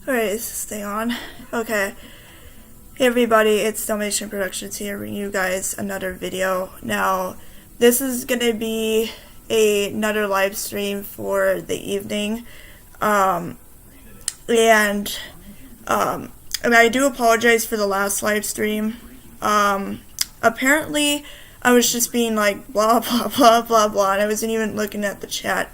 Alright, is this thing on? Okay. Hey everybody, it's Dalmatian Productions here bringing you guys another video. Now, this is gonna be another live stream for the evening. I do apologize for the last live stream. Apparently, I was just being like blah blah blah blah blah, and I wasn't even looking at the chat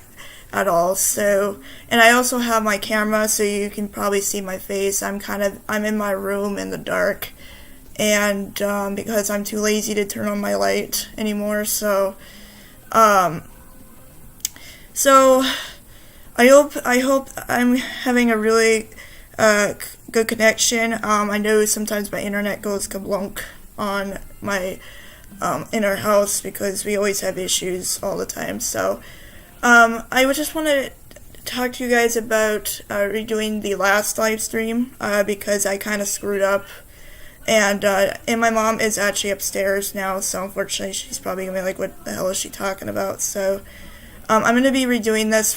at all. So, and I also have my camera, so you can probably see my face. I'm in my room in the dark, and because I'm too lazy to turn on my light anymore. So I hope I'm having a really good connection. I know sometimes my internet goes kablunk on my in our house because we always have issues all the time. So I would just want to talk to you guys about redoing the last live stream because I kind of screwed up, and my mom is actually upstairs now, so unfortunately she's probably gonna be like, what the hell is she talking about? So I'm gonna be redoing this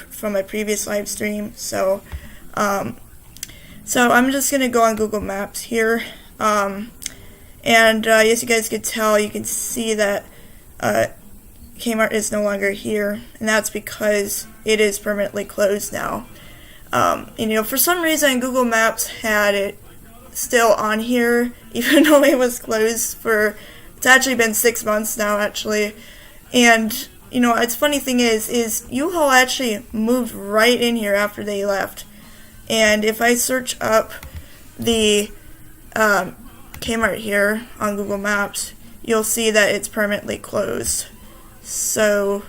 from my previous live stream. So I'm just gonna go on Google Maps here, and as you guys can tell, you can see that Kmart is no longer here, and that's because it is permanently closed now. For some reason Google Maps had it still on here even though it was closed for, it's actually been 6 months now actually. And it's funny thing is U-Haul actually moved right in here after they left. And if I search up the Kmart here on Google Maps, you'll see that it's permanently closed. So,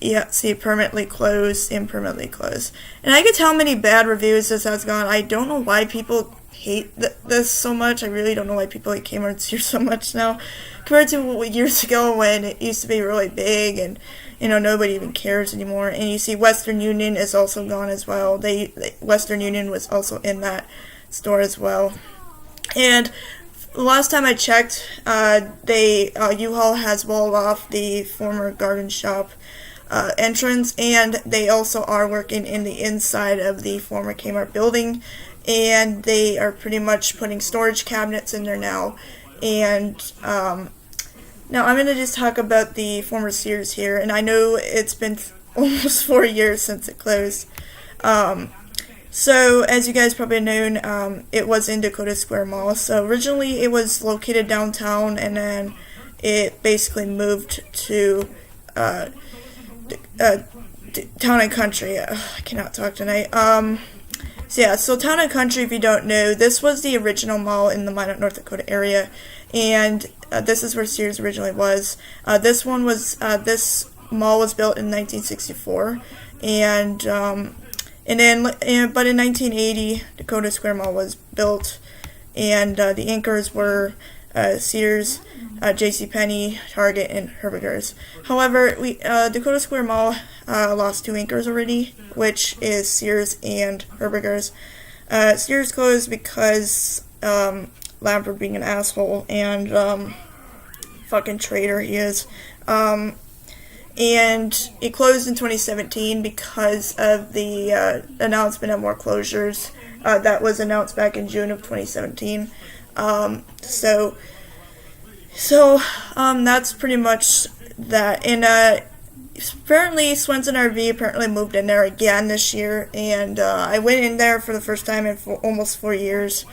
yeah, see, permanently closed, impermanently closed. And I can tell how many bad reviews this has gone. I don't know why people hate this so much. I really don't know why people hate Kmart here so much now, compared to years ago when it used to be really big and, nobody even cares anymore. And you see Western Union is also gone as well. Western Union was also in that store as well. And last time I checked, U-Haul has walled off the former Garden Shop entrance, and they also are working in the inside of the former Kmart building, and they are pretty much putting storage cabinets in there now. And now I'm going to just talk about the former Sears here, and I know it's been almost 4 years since it closed. So, as you guys probably known, it was in Dakota Square Mall. So, originally it was located downtown, and then it basically moved to Town and Country. I cannot talk tonight. So Town and Country, if you don't know, this was the original mall in the Minot, North Dakota area, and this is where Sears originally was. This mall was built in 1964, but in 1980, Dakota Square Mall was built, and the anchors were Sears, JCPenney, Target, and Herberger's. However, Dakota Square Mall lost 2 anchors already, which is Sears and Herberger's. Sears closed because Lambert being an asshole and fucking traitor he is. And it closed in 2017 because of the announcement of more closures that was announced back in June of 2017. That's pretty much that. And apparently Swenson RV apparently moved in there again this year, and I went in there for the first time in almost 4 years,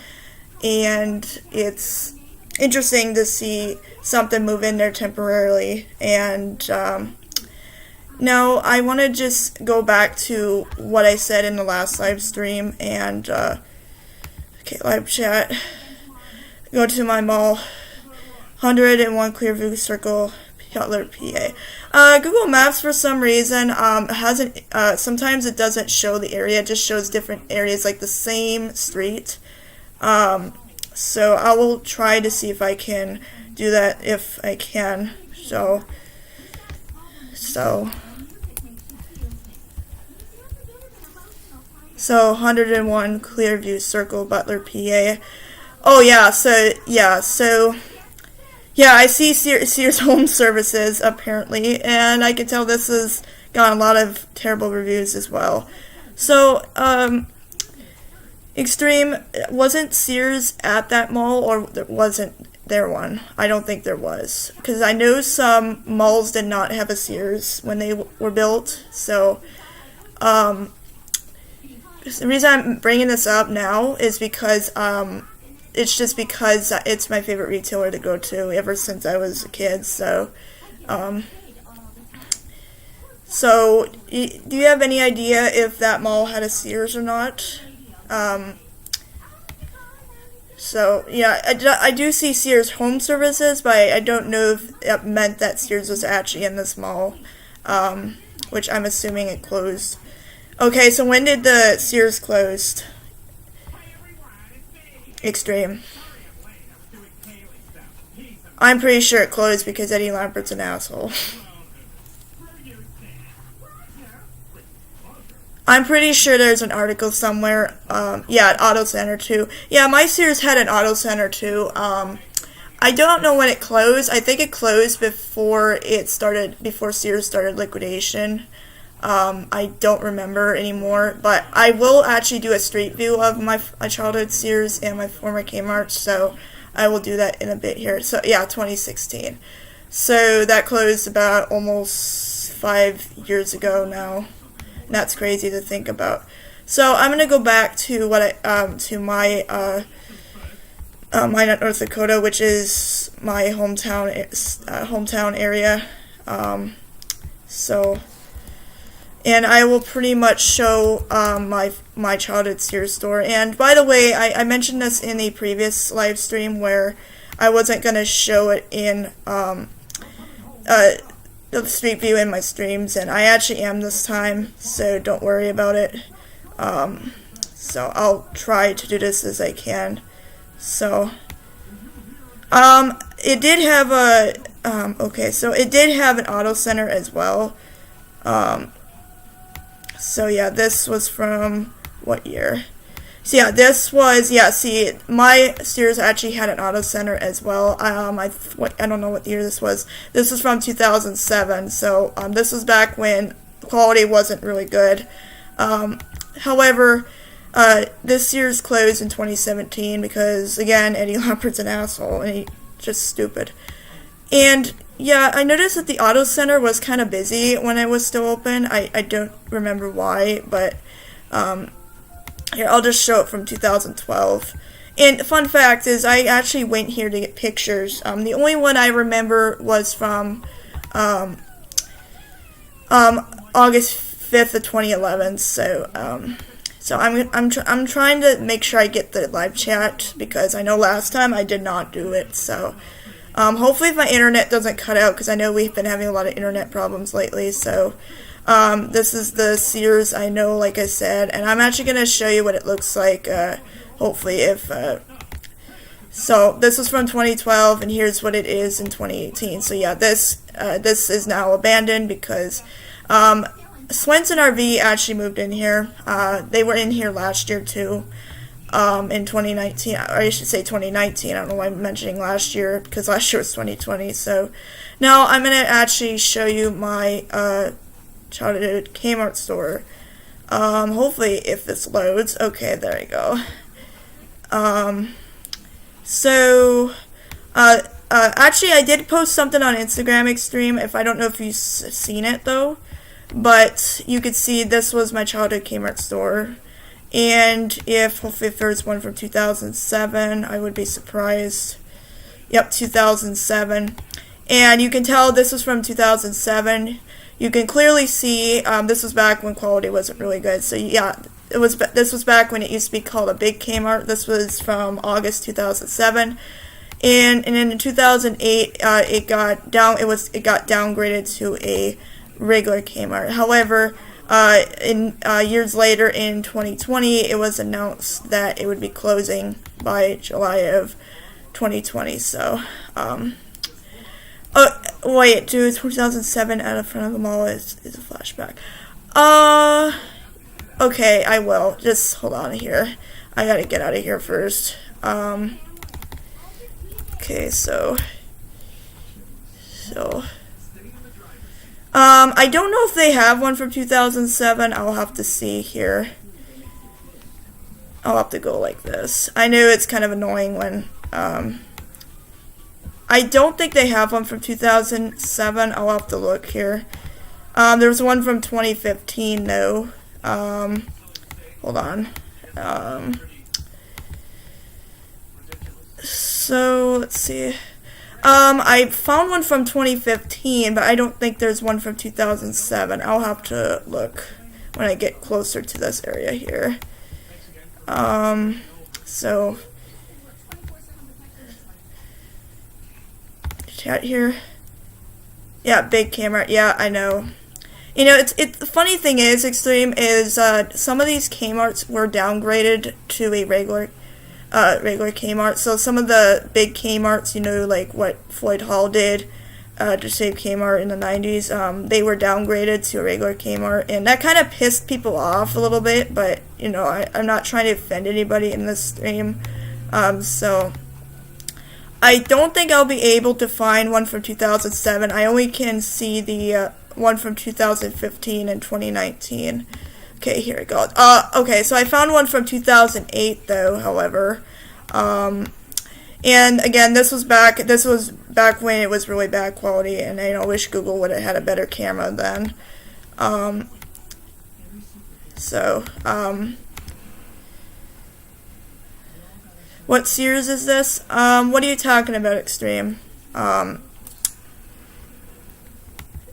and it's interesting to see something move in there temporarily. And now, I want to just go back to what I said in the last live stream, and, live chat, go to my mall, 101 Clearview Circle, Butler, PA. Google Maps, for some reason, sometimes it doesn't show the area, it just shows different areas, like the same street. So I will try to see if I can do that, if I can. So 101 Clearview Circle, Butler, PA. Oh yeah, I see Sears Home Services apparently, and I can tell this has got a lot of terrible reviews as well. So Xtreme, wasn't Sears at that mall, or wasn't there one? I don't think there was, because I know some malls did not have a Sears when they were built. So the reason I'm bringing this up now is because it's just because it's my favorite retailer to go to ever since I was a kid. So do you have any idea if that mall had a Sears or not? So yeah, I do see Sears Home Services, but I don't know if it meant that Sears was actually in this mall, which I'm assuming it closed. Okay, so when did the Sears closed? Xtreme. I'm pretty sure it closed because Eddie Lambert's an asshole. I'm pretty sure there's an article somewhere. Yeah, Auto Center too. Yeah, my Sears had an Auto Center too. I don't know when it closed. I think it closed before Sears started liquidation. I don't remember anymore, but I will actually do a street view of my childhood Sears and my former Kmart, so I will do that in a bit here. So yeah, 2016. So that closed about almost 5 years ago now. And that's crazy to think about. So I'm gonna go back to my North Dakota, which is my hometown area. And I will pretty much show my childhood Sears store. And by the way, I mentioned this in the previous live stream where I wasn't gonna show it in the street view in my streams, and I actually am this time, so don't worry about it. So I'll try to do this as I can. So it did have it did have an auto center as well. So yeah, this was from what year? So yeah, my Sears actually had an auto center as well. I don't know what year this was. This was from 2007. So this was back when quality wasn't really good. However, this Sears closed in 2017 because again, Eddie Lambert's an asshole and he's just stupid. And yeah, I noticed that the auto center was kind of busy when it was still open. I don't remember why, but here, I'll just show it from 2012. And fun fact is, I actually went here to get pictures. The only one I remember was from August 5th of 2011. So I'm trying to make sure I get the live chat because I know last time I did not do it. So hopefully if my internet doesn't cut out, because I know we've been having a lot of internet problems lately. So this is the Sears, I know, like I said, and I'm actually going to show you what it looks like, hopefully so this was from 2012, and here's what it is in 2018. So yeah, this is now abandoned because Swenson RV actually moved in here. They were in here last year too, in 2019, or I should say 2019. I don't know why I'm mentioning last year, because last year was 2020. So now I'm going to actually show you my childhood Kmart store. Hopefully if this loads. Okay, there we go. Actually I did post something on Instagram Xtreme, I don't know if you've seen it though, but you could see this was my childhood Kmart store. And hopefully if there's one from 2007, I would be surprised. Yep, 2007. And you can tell this was from 2007. You can clearly see this was back when quality wasn't really good. So yeah, this was back when it used to be called a big Kmart. This was from August 2007. And in 2008, it got downgraded to a regular Kmart. However, years later in 2020, it was announced that it would be closing by July of 2020. So, oh wait, 2007 at the front of the mall is a flashback. Okay, I will. Just hold on here. I gotta get out of here first. Okay, so I don't know if they have one from 2007. I'll have to see here. I'll have to go like this. I know it's kind of annoying when, I don't think they have one from 2007. I'll have to look here. There's one from 2015, though. Hold on. So, let's see. I found one from 2015, but I don't think there's one from 2007. I'll have to look when I get closer to this area here. So, chat here. Yeah, big camera. Yeah, I know. You know, the funny thing is, Xtreme, is some of these Kmarts were downgraded to a regular Kmart. So some of the big Kmarts, you know, like what Floyd Hall did to save Kmart in the 90s, they were downgraded to a regular Kmart, and that kind of pissed people off a little bit, but, you know, I'm not trying to offend anybody in this stream, so I don't think I'll be able to find one from 2007. I only can see the one from 2015 and 2019. Okay, here we go. Okay, so I found one from 2008, though, however. And again, this was back when it was really bad quality, and I wish Google would have had a better camera then. What Sears is this? What are you talking about, Xtreme?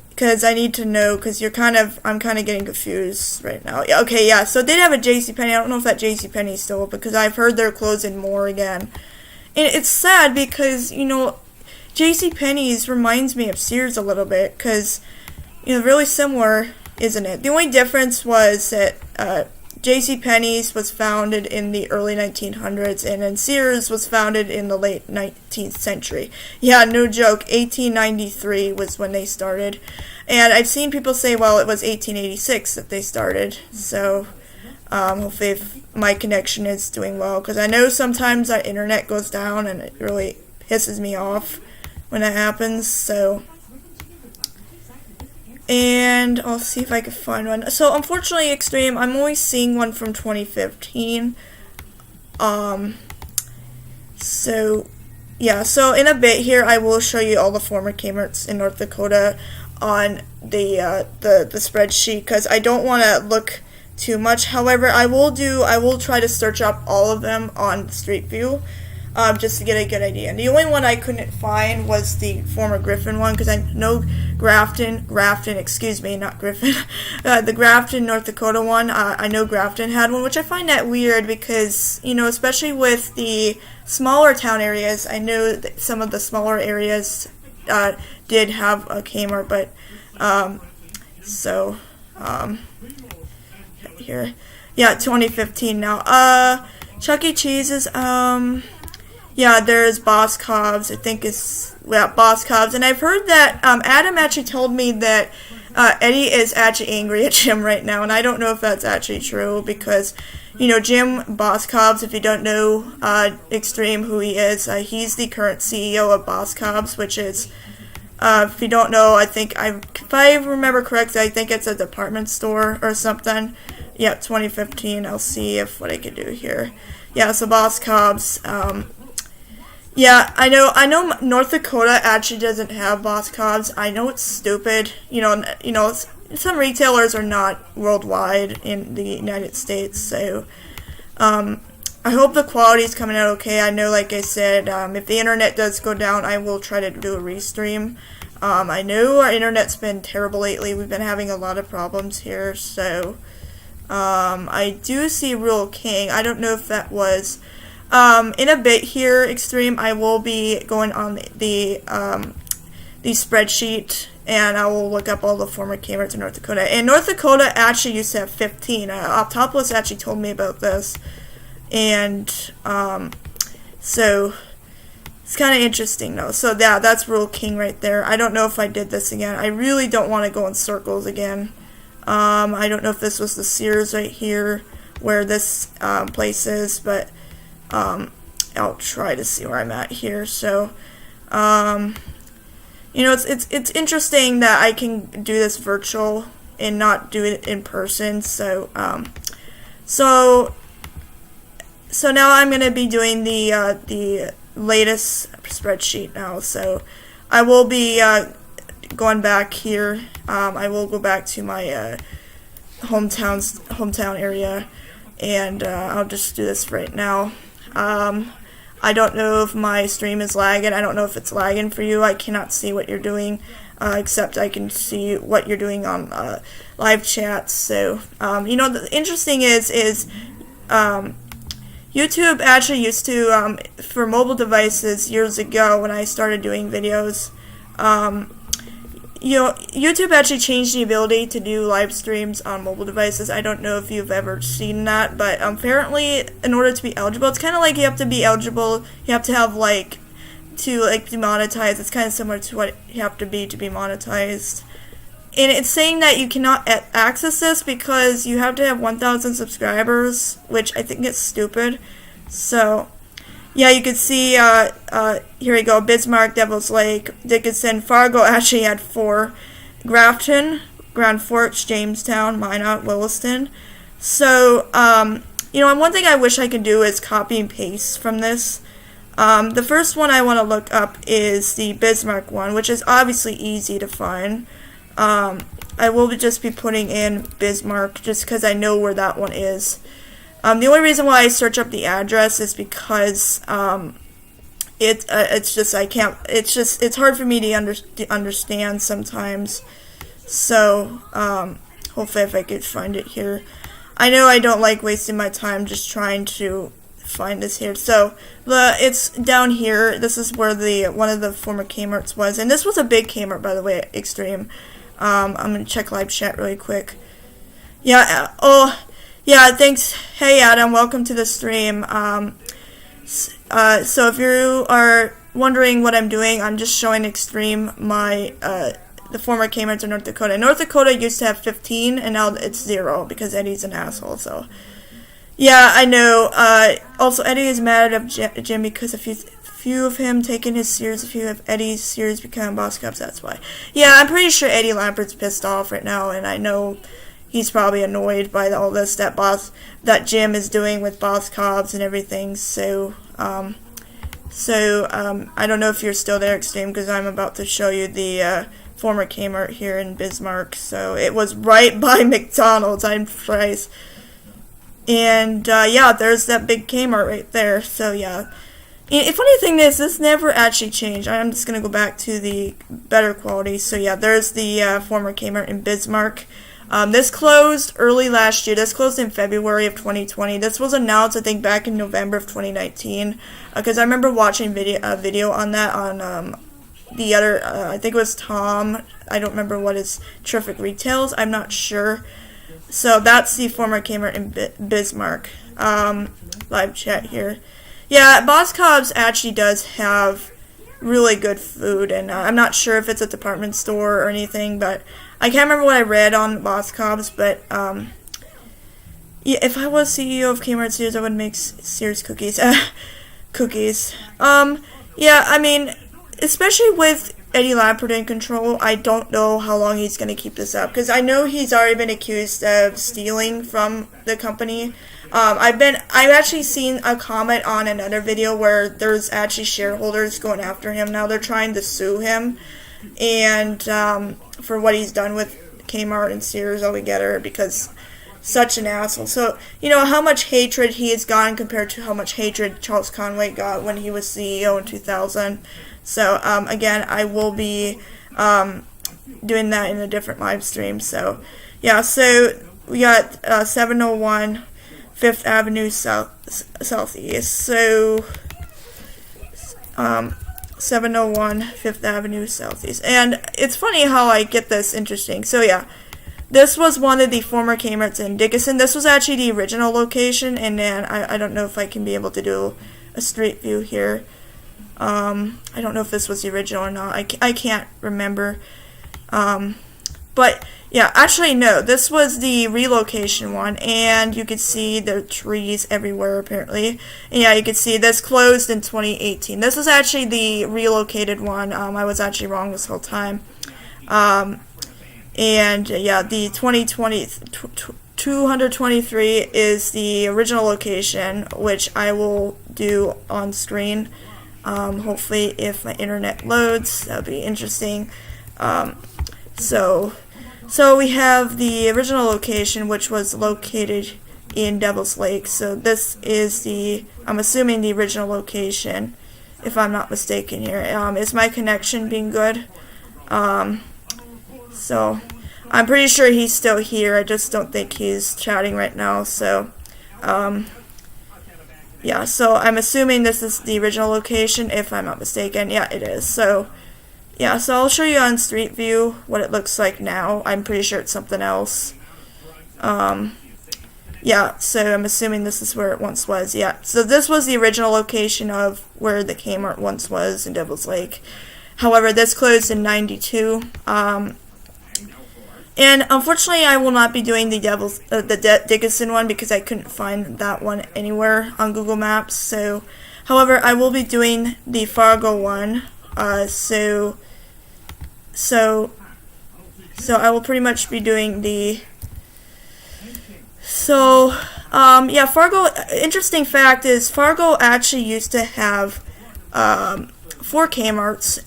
Because I need to know, because I'm kind of getting confused right now. Yeah, okay, yeah, so they did have a JCPenney. I don't know if that JCPenney is still open, because I've heard they're closing more again. And it's sad because, you know, JCPenney's reminds me of Sears a little bit, because, you know, really similar, isn't it? The only difference was that JCPenney's was founded in the early 1900s, and then Sears was founded in the late 19th century. Yeah, no joke, 1893 was when they started. And I've seen people say, well, it was 1886 that they started. So, hopefully if my connection is doing well, because I know sometimes our internet goes down, and it really pisses me off when that happens, so... And I'll see if I can find one. So unfortunately, Xtreme, I'm only seeing one from 2015. So yeah, so in a bit here, I will show you all the former Kmarts in North Dakota on the spreadsheet, because I don't want to look too much. However, I will try to search up all of them on Street View. Just to get a good idea. And the only one I couldn't find was the former Griffin one, because I know Grafton, excuse me, not Griffin, the Grafton, North Dakota one, I know Grafton had one, which I find that weird because, you know, especially with the smaller town areas, I know that some of the smaller areas did have a Kmart, but, here, yeah, 2015 now. Chuck E. Cheese's, yeah, there's Boss Cobb's, I think it's, yeah, Boss Cobb's, and I've heard that, Adam actually told me that, Eddie is actually angry at Jim right now, and I don't know if that's actually true, because, you know, Jim Boss Cobb's, if you don't know, Xtreme, who he is, he's the current CEO of Boss Cobb's, which is, if you don't know, if I remember correctly, I think it's a department store or something. Yep, 2015, I'll see what I can do here. Yeah, so Boss Cobb's, yeah, I know North Dakota actually doesn't have Boss Cobb's. I know it's stupid. You know, some retailers are not worldwide in the United States, so I hope the quality is coming out okay. I know, like I said, if the internet does go down, I will try to do a restream. I know our internet's been terrible lately. We've been having a lot of problems here, so I do see Real King. I don't know if that was... in a bit here, Xtreme, I will be going on the spreadsheet, and I will look up all the former Kmarts in North Dakota. And North Dakota actually used to have 15. Optopolis actually told me about this. And, so, it's kind of interesting, though. So, yeah, that's Real King right there. I don't know if I did this again. I really don't want to go in circles again. I don't know if this was the Sears right here, where this place is, but... I'll try to see where I'm at here. So, you know, it's interesting that I can do this virtual and not do it in person. So, so now I'm going to be doing the latest spreadsheet now. So I will be going back here. I will go back to my hometown area, and I'll just do this right now. I don't know if my stream is lagging. I don't know if it's lagging for you. I cannot see what you're doing, except I can see what you're doing on live chats. So, the interesting is YouTube actually used to, for mobile devices years ago when I started doing videos, YouTube actually changed the ability to do live streams on mobile devices. I don't know if you've ever seen that, but apparently in order to be eligible, it's kind of like you have to be eligible, you have to have to be monetized. It's kind of similar to what you have to be monetized. And it's saying that you cannot access this because you have to have 1,000 subscribers, which I think is stupid. So, yeah, you can see, here we go, Bismarck, Devil's Lake, Dickinson, Fargo actually had 4, Grafton, Grand Forks, Jamestown, Minot, Williston. So, one thing I wish I could do is copy and paste from this. The first one I want to look up is the Bismarck one, which is obviously easy to find. I will just be putting in Bismarck just because I know where that one is. The only reason why I search up the address is because it's hard for me to understand sometimes. So hopefully if I could find it here. I know I don't like wasting my time just trying to find this here. So it's down here. This is where one of the former Kmart's was, and this was a big Kmart, by the way, at Xtreme. I'm gonna check live chat really quick. Yeah. Yeah, thanks. Hey, Adam, welcome to the stream. So if you are wondering what I'm doing, I'm just showing Xtreme the former Kmart's in North Dakota. North Dakota used to have 15, and now it's 0 because Eddie's an asshole. So, yeah, I know. Also, Eddie is mad at Jim because a few of him taking his Sears. A few of Eddie's Sears become boss cops. That's why. Yeah, I'm pretty sure Eddie Lampert's pissed off right now, and I know he's probably annoyed by all this that Jim is doing with boss cops and everything. So, I don't know if you're still there, Xtreme, because I'm about to show you the former Kmart here in Bismarck. So it was right by McDonald's. I'm surprised. And yeah, there's that big Kmart right there. So yeah. And funny thing is, this never actually changed. I'm just gonna go back to the better quality. So yeah, there's the former Kmart in Bismarck. This closed early last year. This closed in February of 2020. This was announced, I think, back in November of 2019. Because I remember watching a video on that on the other, I think it was Tom. I don't remember what his Terrific Retails. I'm not sure. So that's the former Kmart in Bismarck. Live chat here. Yeah, Boss Cobb's actually does have really good food, and I'm not sure if it's a department store or anything, but I can't remember what I read on Boss Cobb's, but yeah, if I was CEO of Kmart Sears, I would make Sears cookies. Cookies. Yeah, I mean, especially with Eddie Lampert in control, I don't know how long he's going to keep this up, because I know he's already been accused of stealing from the company. I've actually seen a comment on another video where there's actually shareholders going after him now. They're trying to sue him, and for what he's done with Kmart and Sears altogether, because such an asshole. So, how much hatred he has gotten compared to how much hatred Charles Conway got when he was CEO in 2000. So, again, I will be doing that in a different live stream. So, yeah, so we got 701 5th Avenue Southeast. So, 701 5th Avenue Southeast. And it's funny how I get this interesting. So, yeah, this was one of the former Kmart's in Dickinson. This was actually the original location, and then I don't know if I can be able to do a street view here. I don't know if this was the original or not. I can't remember. But, yeah, actually, no. This was the relocation one, and you could see the trees everywhere, apparently. And, yeah, you could see this closed in 2018. This was actually the relocated one. I was actually wrong this whole time. And, yeah, the 2020 223 is the original location, which I will do on screen. Hopefully, if my internet loads, that'll be interesting. So we have the original location, which was located in Devil's Lake. So this is I'm assuming the original location, if I'm not mistaken here. Is my connection being good? So I'm pretty sure he's still here. I just don't think he's chatting right now. So yeah, so I'm assuming this is the original location, if I'm not mistaken. Yeah, it is. So yeah, so I'll show you on Street View what it looks like now. I'm pretty sure it's something else. Yeah, so I'm assuming this is where it once was. Yeah, so this was the original location of where the Kmart once was in Devil's Lake. However, this closed in '92. And unfortunately, I will not be doing the Dickinson one because I couldn't find that one anywhere on Google Maps. So, however, I will be doing the Fargo one. So I will pretty much be doing the. So, yeah, Fargo. Interesting fact is Fargo actually used to have 4 Kmarts.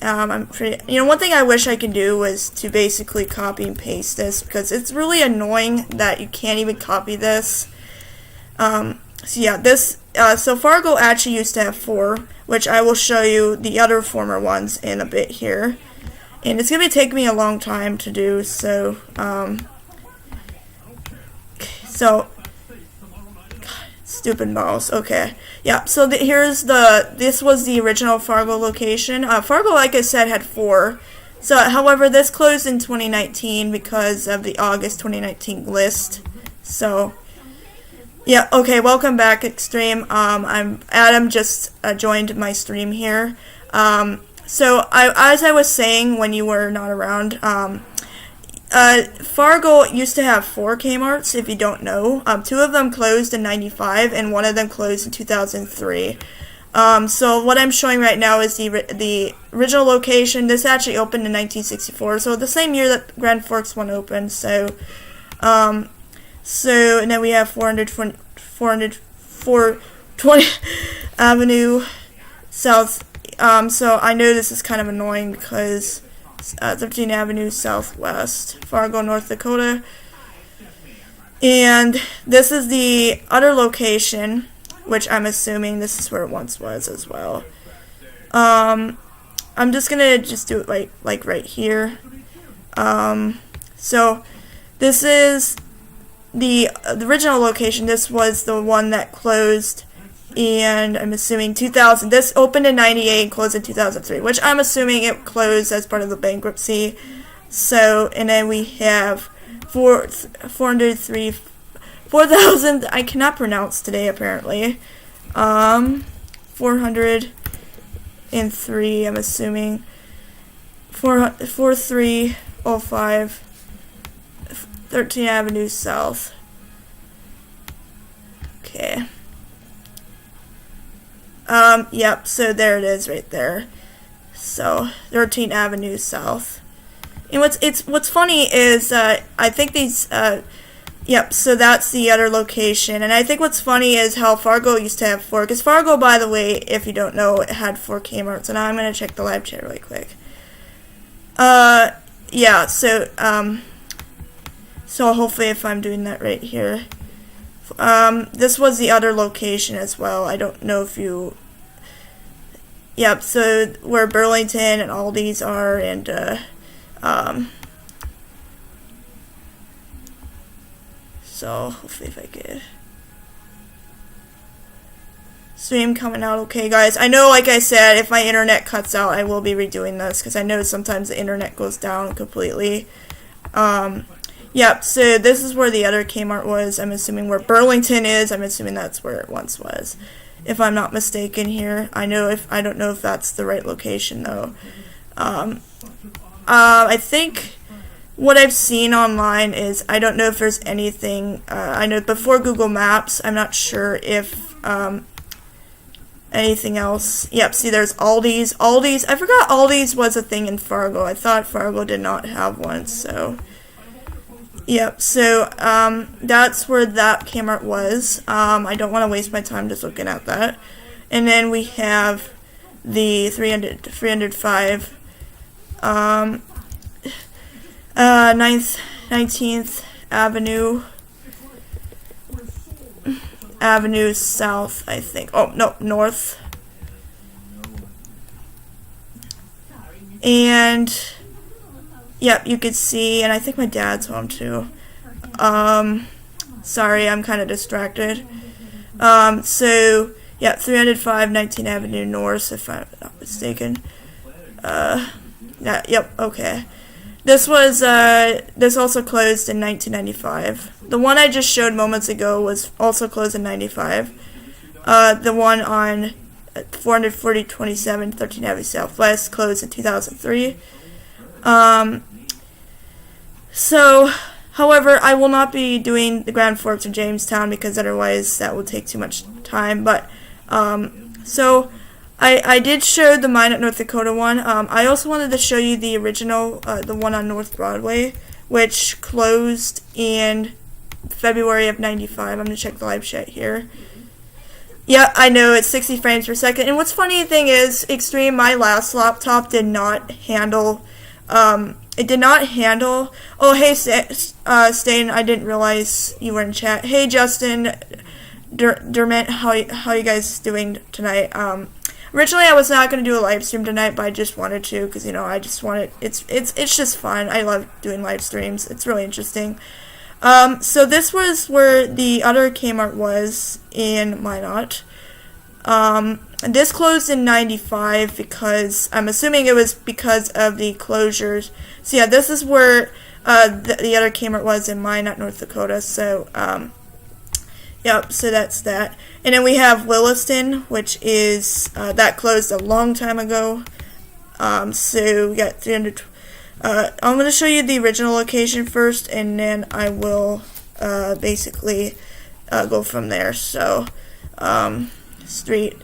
One thing I wish I could do was to basically copy and paste this, because it's really annoying that you can't even copy this. So yeah, so Fargo actually used to have 4, which I will show you the other former ones in a bit here. And it's going to take me a long time to do, so, stupid mouse. Okay. Yeah, so this was the original Fargo location. Fargo, like I said, had 4. So, however, this closed in 2019 because of the August 2019 list. So, yeah, okay, welcome back, Xtreme. I'm Adam, just joined my stream here. So, as I was saying when you were not around, Fargo used to have 4 Kmarts, if you don't know. 2 of them closed in '95, and 1 of them closed in 2003. So what I'm showing right now is the original location. This actually opened in 1964, so the same year that Grand Forks one opened. So, and then we have 420 Avenue South. So I know this is kind of annoying because 13 Avenue Southwest, Fargo, North Dakota. And this is the other location, which I'm assuming this is where it once was as well. I'm just gonna do it like right here. So this is the original location. This was the one that closed, and I'm assuming 2000. This opened in '98 and closed in 2003, which I'm assuming it closed as part of the bankruptcy. So, and then we have 4,000. I cannot pronounce today apparently. 403. I'm assuming 4305 13 Avenue South. Okay. Yep, so there it is right there. So, 13 Avenue South. And what's funny is, I think these, yep, so that's the other location. And I think what's funny is how Fargo used to have 4. Because Fargo, by the way, if you don't know, it had 4 Kmarts. And now I'm going to check the live chat really quick. Yeah, so hopefully if I'm doing that right here. This was the other location as well. I don't know if you... Yep, so where Burlington and Aldi's are, and, so, hopefully if I could... Stream coming out okay, guys. I know, like I said, if my internet cuts out, I will be redoing this, because I know sometimes the internet goes down completely. Yep, so this is where the other Kmart was. I'm assuming where Burlington is. I'm assuming that's where it once was, if I'm not mistaken here. I don't know if that's the right location though. I think what I've seen online is, I don't know if there's anything. I know before Google Maps, I'm not sure if anything else. Yep, see, there's Aldi's. I forgot Aldi's was a thing in Fargo. I thought Fargo did not have one. So. Yep, so that's where that Kmart was. I don't want to waste my time just looking at that. And then we have the 305 19th Avenue South, I think. Oh, no, North. And yep, you could see, and I think my dad's home too. Sorry, I'm kind of distracted. So, yeah, 305 19th Avenue North, if I'm not mistaken. Yeah, yep, okay. This was, this also closed in 1995. The one I just showed moments ago was also closed in 95. The one on 44027 13th Avenue Southwest closed in 2003. So, however, I will not be doing the Grand Forks or Jamestown because otherwise that will take too much time. But, so I did show the Mine at North Dakota one. I also wanted to show you the original, the one on North Broadway, which closed in February of 95. I'm going to check the live chat here. Yeah, I know, it's 60 frames per second. And what's funny thing is, Xtreme, my last laptop did not handle, it did not handle, oh, hey, Stain, I didn't realize you were in chat. Hey, Justin, Dermot, how you guys doing tonight? Originally, I was not going to do a live stream tonight, but I just wanted to, because, you know, I just wanted, it's just fun. I love doing live streams. It's really interesting. So this was where the other Kmart was in Minot. And this closed in 95 because, I'm assuming it was because of the closures. So yeah, this is where the other Kmart was in Minot, North Dakota. So, yep, so that's that. And then we have Williston, which is, that closed a long time ago. So we got 300... I'm going to show you the original location first, and then I will basically go from there. So, Street,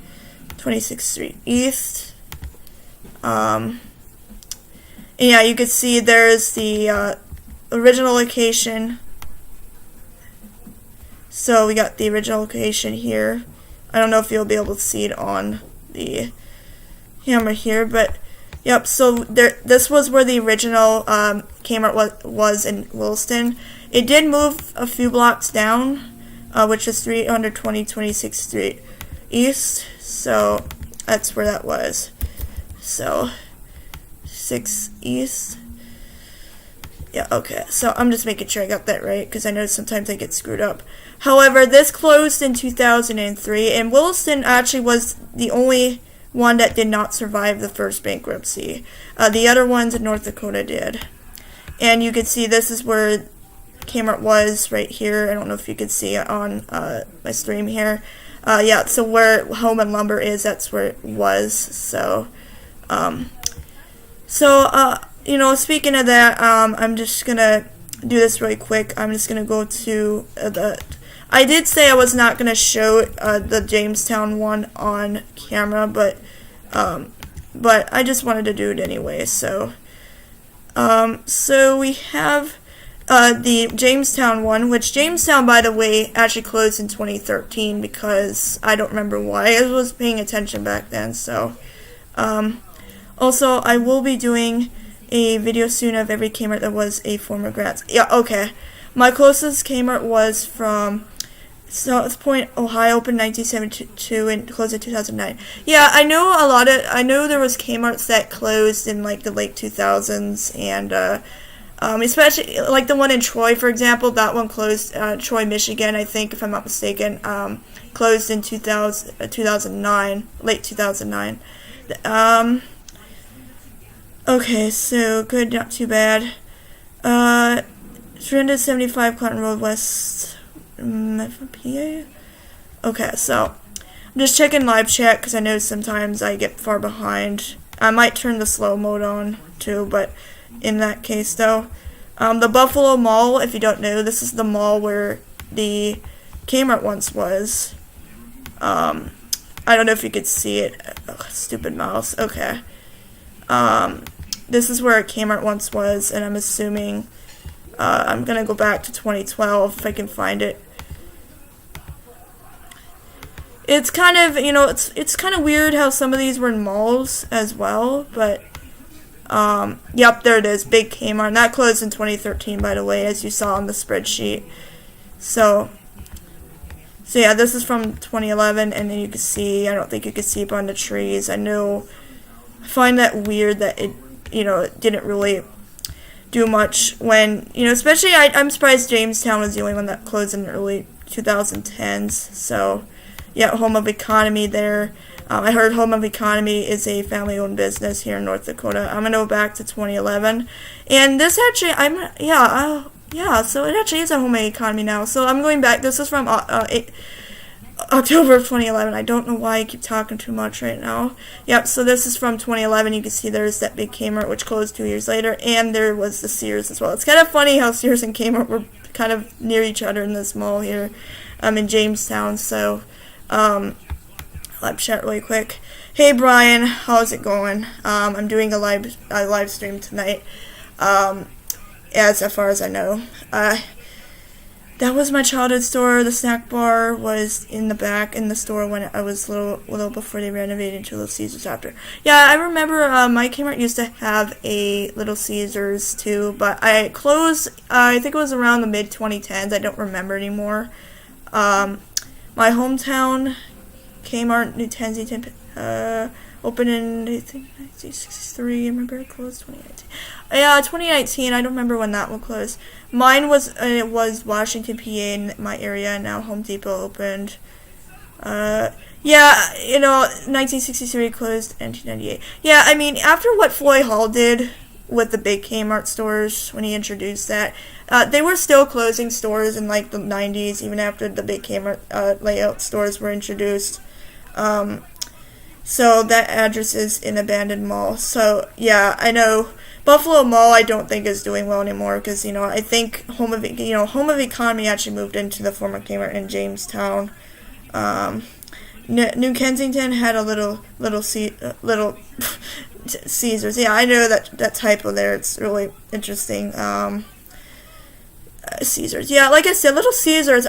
26th Street East. And yeah, you can see there's the original location. So we got the original location here. I don't know if you'll be able to see it on the camera here, but... Yep, so this was where the original Kmart was in Williston. It did move a few blocks down, which is 320 26th Street East. So that's where that was. So 6 East. Yeah, okay. So I'm just making sure I got that right because I know sometimes I get screwed up. However, this closed in 2003, and Williston actually was the only one that did not survive the first bankruptcy. The other ones in North Dakota did. And you can see this is where Kmart was right here. I don't know if you can see it on my stream here. Yeah, so where Home and Lumber is, that's where it was. So, you know, speaking of that, I'm just going to do this really quick. I'm just going to go to the... I did say I was not going to show the Jamestown one on camera, but I just wanted to do it anyway. So, so we have the Jamestown one, which Jamestown, by the way, actually closed in 2013 because I don't remember why. I was paying attention back then. So, also, I will be doing a video soon of every Kmart that was a former Grants. Yeah, okay. My closest Kmart was from South Point, Ohio, opened 1972 and closed in 2009. Yeah, I know there was Kmart's that closed in like the late 2000s, and especially like the one in Troy, for example. That one closed, Troy, Michigan, I think, if I'm not mistaken, closed in 2009, late 2009. Okay, so good, not too bad. 375 Clinton Road West, PA. Okay, so I'm just checking live chat because I know sometimes I get far behind. I might turn the slow mode on too, but in that case though, the Buffalo Mall, if you don't know, this is the mall where the Kmart once was. I don't know if you could see it. Ugh, stupid mouse. Okay. This is where Kmart once was, and I'm assuming I'm gonna go back to 2012 if I can find it. It's kind of, it's kind of weird how some of these were in malls as well, but yep, there it is, Big Kmart, and that closed in 2013, by the way, as you saw on the spreadsheet. So yeah, this is from 2011, and then you can see, I don't think you can see up on the trees. I find that weird that it, it didn't really do much when, especially I'm surprised Jamestown was the only one that closed in the early 2010s. So yeah, Home of Economy there. I heard Home of Economy is a family-owned business here in North Dakota. I'm gonna go back to 2011, and this actually, so it actually is a Home of Economy now. So I'm going back. This is from October of 2011. I don't know why I keep talking too much right now. Yep, so this is from 2011. You can see there's that Big Kmart, which closed 2 years later, and there was the Sears as well. It's kind of funny how Sears and Kmart were kind of near each other in this mall here in Jamestown. So live chat really quick. Hey Brian, how's it going? I'm doing a live stream tonight, as far as I know. That was my childhood store. The snack bar was in the back in the store when I was little before they renovated into Little Caesars after. Yeah, I remember my Kmart used to have a Little Caesars too, but I closed, I think it was around the mid-2010s. I don't remember anymore. My hometown Kmart, New Kensington, opened in, I think, 1963. I remember it closed 2019. Yeah, 2019. I don't remember when that one closed. Mine was, it was Washington, PA, in my area, and now Home Depot opened. Yeah, 1963 closed, 1998. Yeah, I mean, after what Floyd Hall did with the big Kmart stores when he introduced that, they were still closing stores in like the 90s, even after the big Kmart layout stores were introduced. So that address is in abandoned mall. So yeah, I know Buffalo Mall I don't think is doing well anymore because I think Home of Economy actually moved into the former Kmart in Jamestown. New Kensington had a little Caesars. Yeah, I know that typo there. It's really interesting. Caesars. Yeah, like I said, Little Caesars.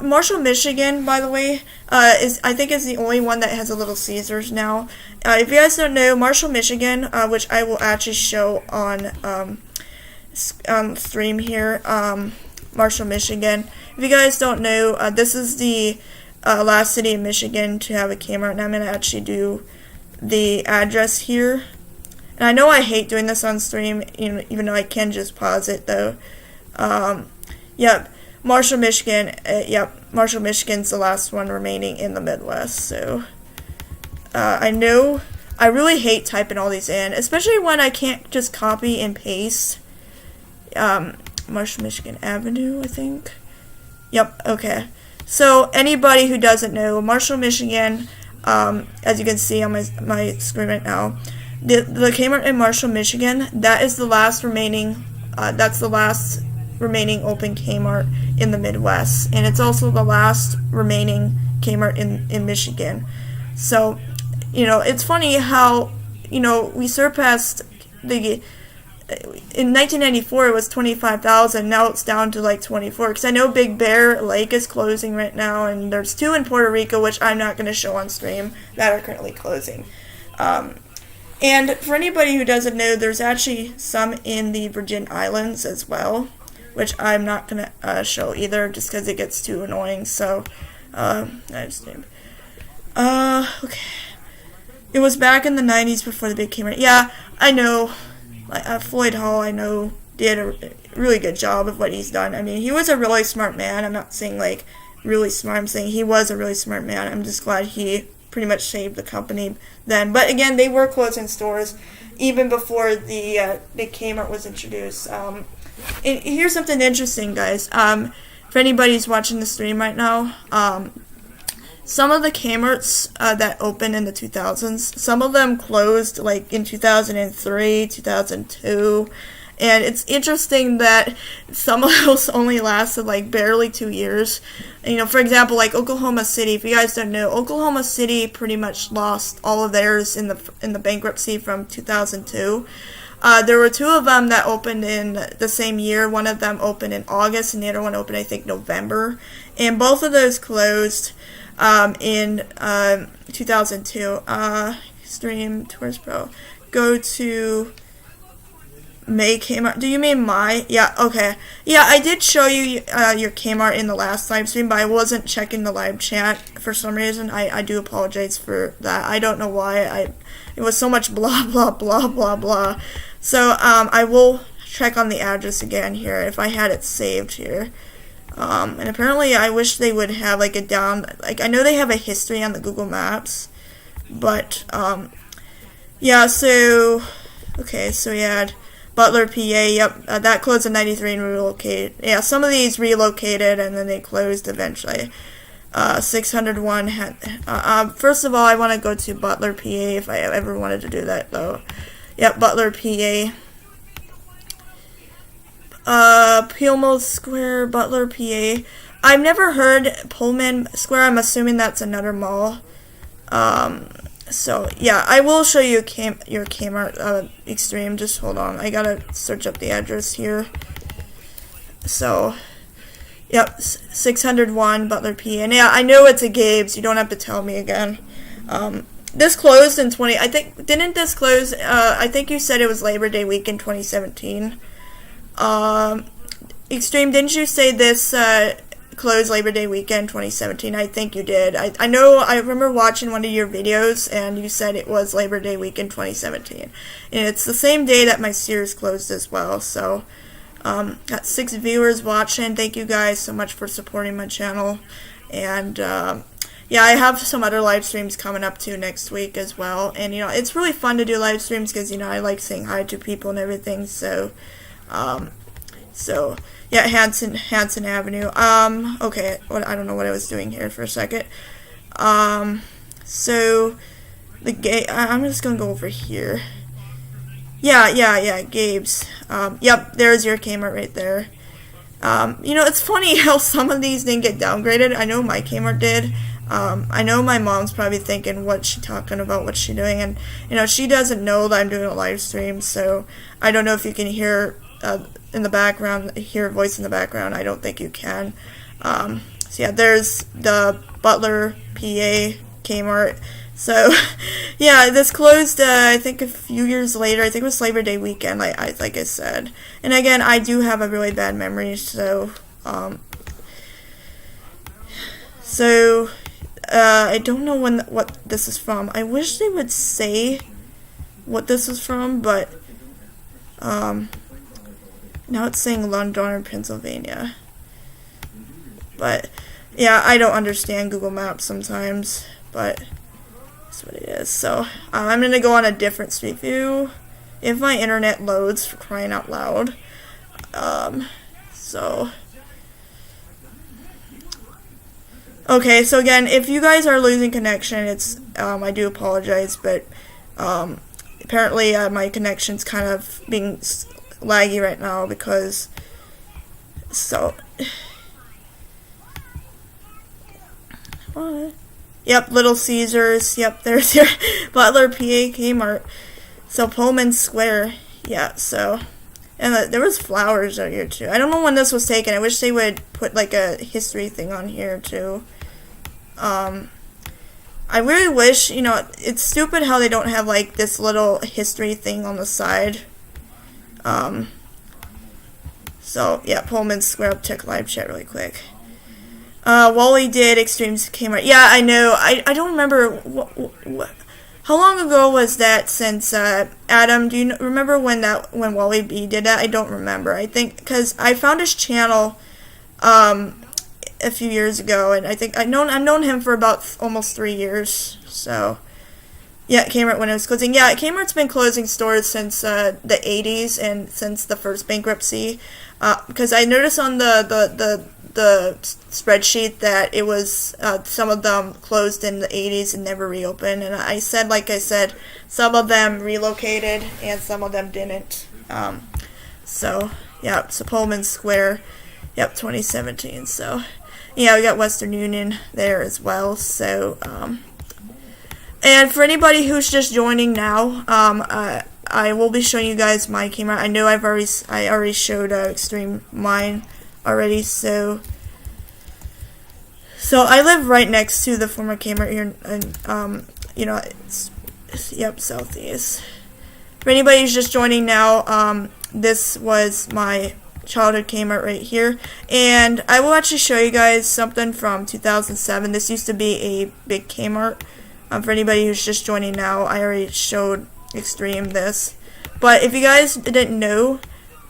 Marshall, Michigan, by the way, is the only one that has a Little Caesars now. If you guys don't know, Marshall, Michigan, which I will actually show on stream here, Marshall, Michigan. If you guys don't know, this is the last city in Michigan to have a Kmart, and I'm gonna actually do the address here. And I know I hate doing this on stream, even though I can just pause it though. Yep, Marshall, Michigan. Marshall, Michigan's the last one remaining in the Midwest. So, I know I really hate typing all these in, especially when I can't just copy and paste. Marshall, Michigan Avenue, I think. Yep. Okay. So anybody who doesn't know, Marshall, Michigan, as you can see on my screen right now, the Kmart in Marshall, Michigan, that is the last remaining. That's the last remaining open Kmart in the Midwest, and it's also the last remaining Kmart in Michigan. So, it's funny how, we surpassed in 1994 it was 25,000, now it's down to like 24, because I know Big Bear Lake is closing right now, and there's 2 in Puerto Rico, which I'm not going to show on stream, that are currently closing. And for anybody who doesn't know, there's actually some in the Virgin Islands as well, which I'm not going to show either, just because it gets too annoying. So, okay. It was back in the 90s before the big Kmart. Yeah, I know. Floyd Hall, I know, did a really good job of what he's done. I mean, he was a really smart man. I'm not saying, like, really smart. I'm saying he was a really smart man. I'm just glad he pretty much saved the company then. But, again, they were closing stores even before the big Kmart was introduced. And here's something interesting, guys. If anybody's watching the stream right now, some of the Kmarts that opened in the 2000s, some of them closed like in 2003, 2002, and it's interesting that some of those only lasted like barely 2 years. For example, like Oklahoma City. If you guys don't know, Oklahoma City pretty much lost all of theirs in the bankruptcy from 2002. There were two of them that opened in the same year. One of them opened in August, and the other one opened, I think, November. And both of those closed in 2002. Xtreme Tours Pro. Go to May Kmart. Do you mean my? Yeah, okay. Yeah, I did show you your Kmart in the last live stream, but I wasn't checking the live chat for some reason. I do apologize for that. I don't know why. It was so much blah, blah, blah, blah, blah. So, I will check on the address again here if I had it saved here. And apparently I wish they would have like a down, like I know they have a history on the Google Maps, but, yeah, so, okay, so we had Butler, PA, yep, that closed in 93 and relocated. Yeah, some of these relocated and then they closed eventually. 601 had, first of all, I want to go to Butler, PA if I ever wanted to do that, though. Yep, Butler, PA. Pullman Square, Butler, PA. I've never heard Pullman Square. I'm assuming that's another mall. So, yeah, I will show you your Kmart Xtreme. Just hold on. I gotta search up the address here. So, yep, 601 Butler, PA. And yeah, I know it's a Gabe's. You don't have to tell me again. This closed in I think, didn't this close, I think you said it was Labor Day weekend 2017. Xtreme, didn't you say this, closed Labor Day weekend 2017? I think you did. I know, I remember watching one of your videos and you said it was Labor Day weekend 2017. And it's the same day that my Sears closed as well, so, got 6 viewers watching. Thank you guys so much for supporting my channel. And, yeah, I have some other live streams coming up too next week as well. And, you know, it's really fun to do live streams because, you know, I like saying hi to people and everything. So, yeah, Hanson Avenue. Okay, I don't know what I was doing here for a second. So, the gate, I'm just gonna go over here. Yeah, Gabe's. Yep, there's your Kmart right there. You know, it's funny how some of these didn't get downgraded. I know my Kmart did. I know my mom's probably thinking, what's she talking about, what's she doing, and, you know, she doesn't know that I'm doing a live stream, so I don't know if you can hear, in the background, hear a voice in the background. I don't think you can. So yeah, there's the Butler, PA, Kmart. So, yeah, this closed, I think a few years later. I think it was Labor Day weekend, like I said. And again, I do have a really bad memory, so, I don't know what this is from. I wish they would say what this is from, but, now it's saying London, Pennsylvania. But, yeah, I don't understand Google Maps sometimes, but that's what it is. So, I'm going to go on a different street view if my internet loads, for crying out loud. Okay, so again, if you guys are losing connection, it's, I do apologize, but, apparently, my connection's kind of being laggy right now because, so, what? Yep, Little Caesars, yep, there's your Butler, PA, Kmart, so Pullman Square, yeah, so, and there was flowers out here too. I don't know when this was taken. I wish they would put like a history thing on here too. I really wish, you know, it's stupid how they don't have like this little history thing on the side. So, yeah, Pullman Square. Up, check live chat really quick. Wally did Xtreme's Kmart. Yeah, I know. I don't remember how long ago was that since, Adam, do you remember when Wally B did that? I don't remember. I think, because I found his channel, a few years ago, and I think I've known him for about almost 3 years, so, yeah, Kmart when it was closing. Yeah, Kmart's been closing stores since, the 80s, and since the first bankruptcy, because I noticed on the spreadsheet that it was, some of them closed in the 80s and never reopened, and like I said, some of them relocated, and some of them didn't, so, yeah, so Pullman Square, yep, 2017, so, yeah, we got Western Union there as well, so, and for anybody who's just joining now, I will be showing you guys my camera. I know I already showed Xtreme mine already, so I live right next to the former camera here, and you know, yep, southeast. For anybody who's just joining now, this was my childhood Kmart right here, and I will actually show you guys something from 2007. This used to be a big Kmart. For anybody who's just joining now, I already showed Xtreme this, but if you guys didn't know,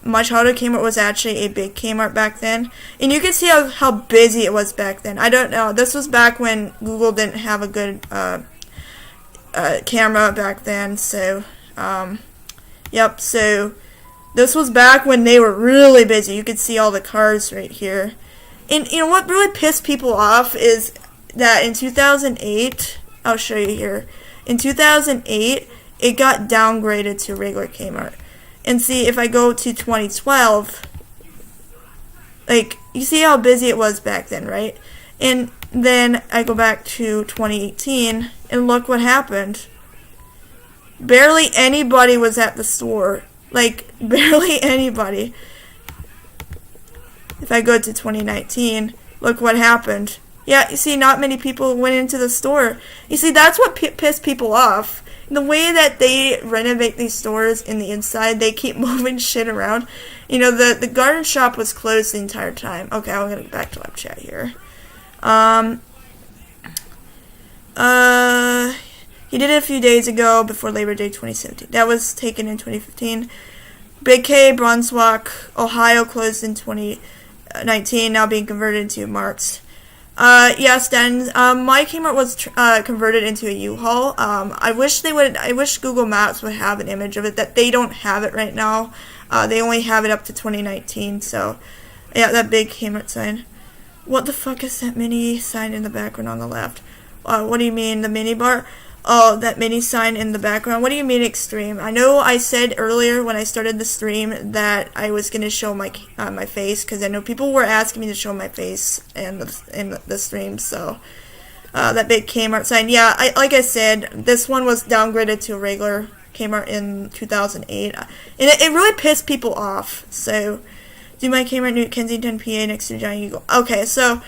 my childhood Kmart was actually a big Kmart back then, and you can see how busy it was back then. I don't know, this was back when Google didn't have a good camera back then, so yep, so this was back when they were really busy. You could see all the cars right here. And you know what really pissed people off is that in 2008, I'll show you here. In 2008, it got downgraded to regular Kmart. And see, if I go to 2012, like, you see how busy it was back then, right? And then I go back to 2018, and look what happened. Barely anybody was at the store. Like, barely anybody. If I go to 2019, look what happened. Yeah, you see, not many people went into the store. You see, that's what pissed people off. The way that they renovate these stores in the inside, they keep moving shit around. You know, the garden shop was closed the entire time. Okay, I'm gonna go back to live chat here. He did it a few days ago, before Labor Day 2017. That was taken in 2015. Big K, Brunswick, Ohio closed in 2019, now being converted into Marks. Yes, then, my Kmart was converted into a U-Haul. I wish Google Maps would have an image of it, that they don't have it right now. They only have it up to 2019, so, yeah, that big Kmart sign. What the fuck is that mini sign in the background on the left? What do you mean, the mini bar? Oh, that mini sign in the background. What do you mean Xtreme? I know I said earlier when I started the stream that I was going to show my my face, because I know people were asking me to show my face in the stream, so that big Kmart sign. Yeah, like I said, this one was downgraded to a regular Kmart in 2008, and it really pissed people off. So, do my Kmart New Kensington, PA, next to Giant Eagle. Okay, so,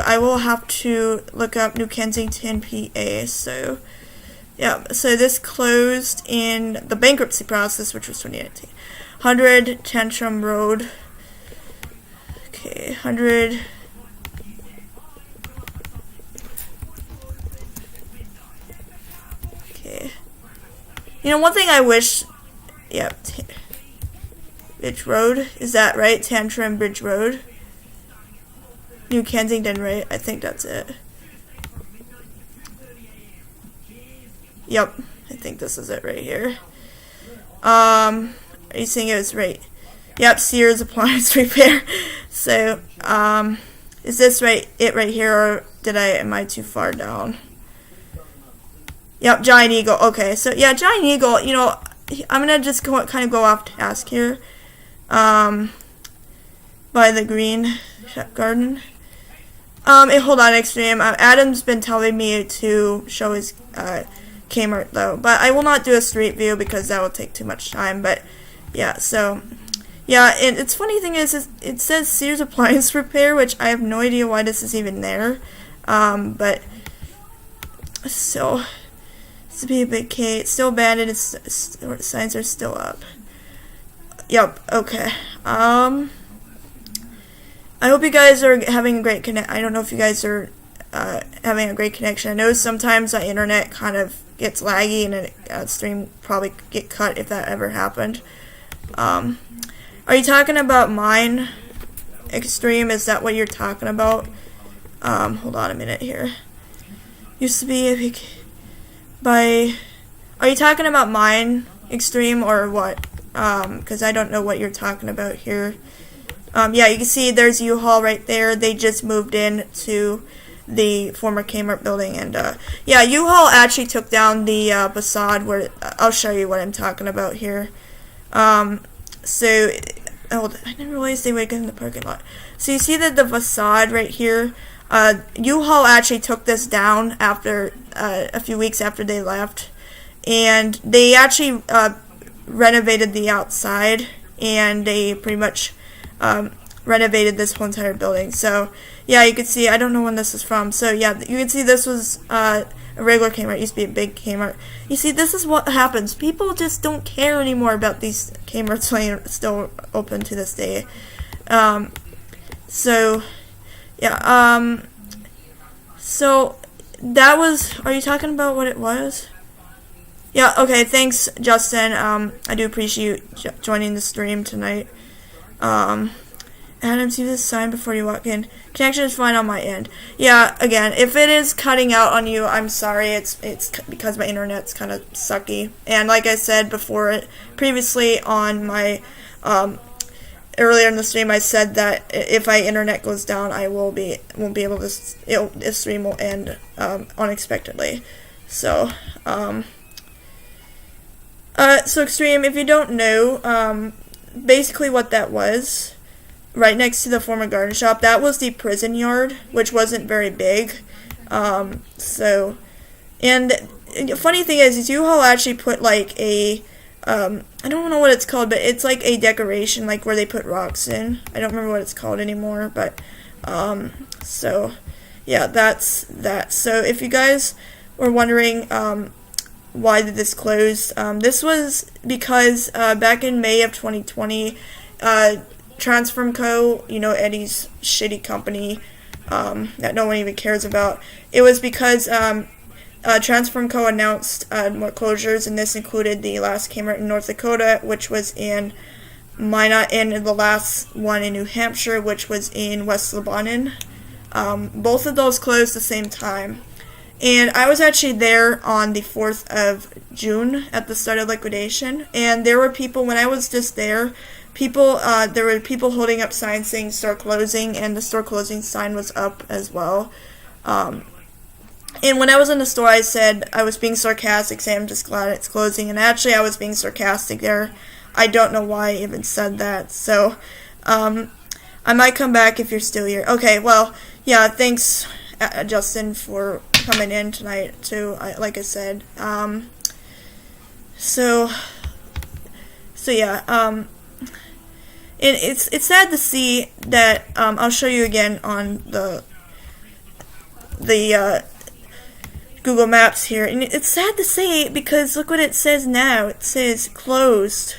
I will have to look up New Kensington, PA, so, yeah, so this closed in the bankruptcy process, which was 2019. 100 Tantrum Road, okay, 100, okay, you know, one thing I wish, yeah, Bridge Road, is that right, Tantrum Bridge Road? New Kensington, right? I think that's it. Yep, I think this is it right here. Are you seeing it was right? Yep, Sears appliance repair. So, is this it right here, or am I too far down? Yep, Giant Eagle. Okay, so yeah, Giant Eagle, you know, I'm gonna just kind of go off task here. By the green garden. Hold on, Xtreme. Adam's been telling me to show his Kmart though, but I will not do a street view because that will take too much time. But yeah, so yeah, and it's funny thing is it says Sears appliance repair, which I have no idea why this is even there. But so it's to be a big K. It's still abandoned. Its signs are still up. Yep. Okay. I hope you guys are having a great I don't know if you guys are having a great connection. I know sometimes the internet kind of gets laggy and a stream probably get cut if that ever happened. Are you talking about mine, Xtreme? Is that what you're talking about? Hold on a minute here. Used to be a big Are you talking about mine, Xtreme, or what? Because I don't know what you're talking about here. Yeah, you can see there's U-Haul right there. They just moved in to the former Kmart building, and yeah, U-Haul actually took down the facade where I'll show you what I'm talking about here. So I didn't realize they would get in the parking lot. So you see that the facade right here, U-Haul actually took this down after a few weeks after they left, and they actually renovated the outside, and they pretty much renovated this whole entire building. So yeah, you can see, I don't know when this is from, so yeah, you can see this was a regular Kmart. It used to be a big Kmart. You see, this is what happens. People just don't care anymore about these Kmarts still open to this day. So yeah, so that was, are you talking about what it was? Yeah, okay, thanks, Justin. I do appreciate you joining the stream tonight. Adam, see this sign before you walk in. Connection is fine on my end. Yeah, again, if it is cutting out on you, I'm sorry. It's because my internet's kind of sucky. And like I said before, previously on my earlier in the stream, I said that if my internet goes down, I won't be able to. The stream will end unexpectedly. So so Xtreme, if you don't know, basically what that was, right next to the former garden shop, that was the prison yard, which wasn't very big. So, and the funny thing is U-Haul actually put like a, I don't know what it's called, but it's like a decoration, like where they put rocks in. I don't remember what it's called anymore, but, so, yeah, that's that. So, if you guys were wondering, why did this close? This was because, back in May of 2020, Transform Co., you know, Eddie's shitty company that no one even cares about. It was because Transform Co. announced more closures, and this included the last Kmart in North Dakota, which was in Minot, and the last one in New Hampshire, which was in West Lebanon. Both of those closed at the same time. And I was actually there on the 4th of June at the start of liquidation, and there were people, when I was just there, there were people holding up signs saying store closing, and the store closing sign was up as well. And when I was in the store, I said I was being sarcastic, saying I'm just glad it's closing, and actually I was being sarcastic there. I don't know why I even said that, so I might come back if you're still here. Okay, well, yeah, thanks, Justin, for coming in tonight too, like I said. So yeah, and it's sad to see that, I'll show you again on the Google Maps here, and it's sad to say because look what it says now. It says closed.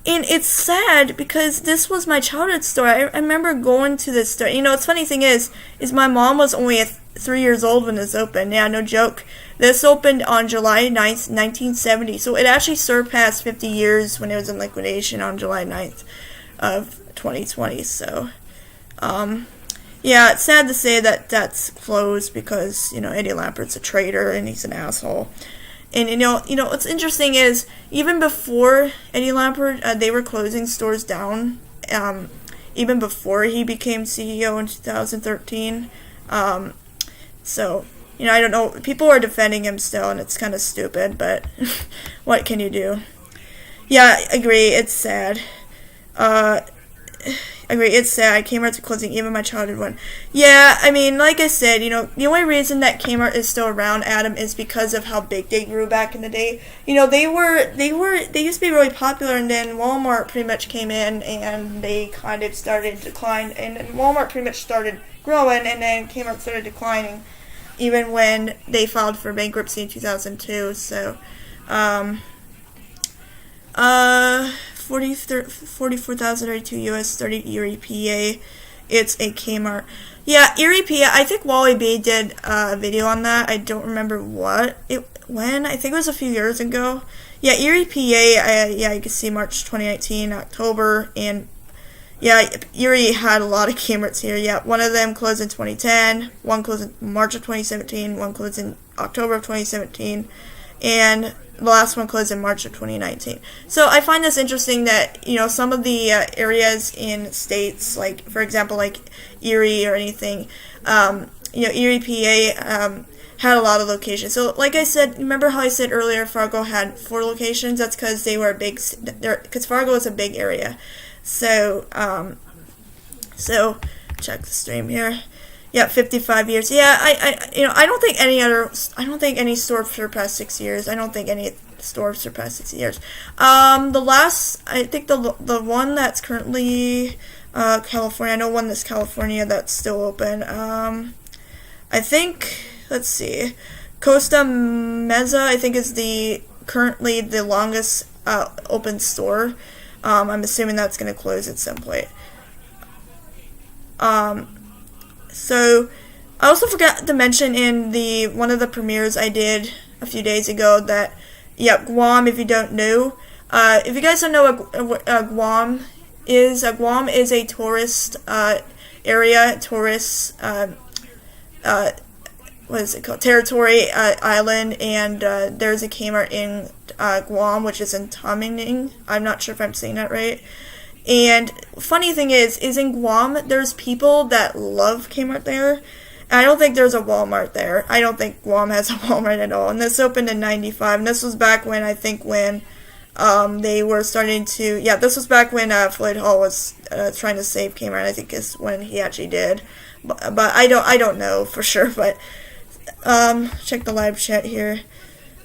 And it's sad because this was my childhood store. I remember going to this store. You know, it's funny thing is my mom was only 3 years old when this opened. Yeah, no joke. This opened on July 9th, 1970. So it actually surpassed 50 years when it was in liquidation on July 9th of 2020. So, yeah, it's sad to say that that's closed because, you know, Eddie Lampert's a traitor and he's an asshole. And, you know, what's interesting is, even before Eddie Lampert, they were closing stores down, even before he became CEO in 2013. So, you know, I don't know, people are defending him still, and it's kind of stupid, but what can you do? Yeah, I agree, it's sad. It's sad. Kmart's closing, even my childhood one. Yeah, I mean, like I said, you know, the only reason that Kmart is still around, Adam, is because of how big they grew back in the day. You know, they used to be really popular, and then Walmart pretty much came in, and they kind of started to decline, and Walmart pretty much started growing, and then Kmart started declining, even when they filed for bankruptcy in 2002, so, 44,032 US, 30 Erie, PA. It's a Kmart. Yeah, Erie, PA. I think Wally B did a video on that. I don't remember when. I think it was a few years ago. Yeah, Erie, PA. Yeah, you can see March 2019, October, and yeah, Erie had a lot of Kmarts here. Yeah, one of them closed in 2010. One closed in March of 2017. One closed in October of 2017, and the last one closed in March of 2019. So I find this interesting that, you know, some of the areas in states, like, for example, like Erie or anything, you know, Erie, PA, had a lot of locations. So, like I said, remember how I said earlier Fargo had 4 locations? That's because they were big, because Fargo is a big area. So, so, check the stream here. Yeah, 55 years. Yeah, I don't think any store surpassed 6 years. I don't think any store surpassed 6 years. The last, I think the one that's currently California. I know one that's California that's still open. I think, let's see, Costa Mesa, I think, is currently the longest open store. I'm assuming that's going to close at some point. So I also forgot to mention in one of the premieres I did a few days ago that, yeah, Guam, if you don't know, if you guys don't know what Guam is a tourist area, tourist what is it called? Territory island, and there's a Kmart in Guam, which is in Tamining. I'm not sure if I'm saying that right. And funny thing is in Guam, there's people that love Kmart there. And I don't think there's a Walmart there. I don't think Guam has a Walmart at all. And this opened in '95, and this was back when they were starting to. Yeah, this was back when Floyd Hall was trying to save Kmart. I think is when he actually did. But I don't know for sure. But check the live chat here.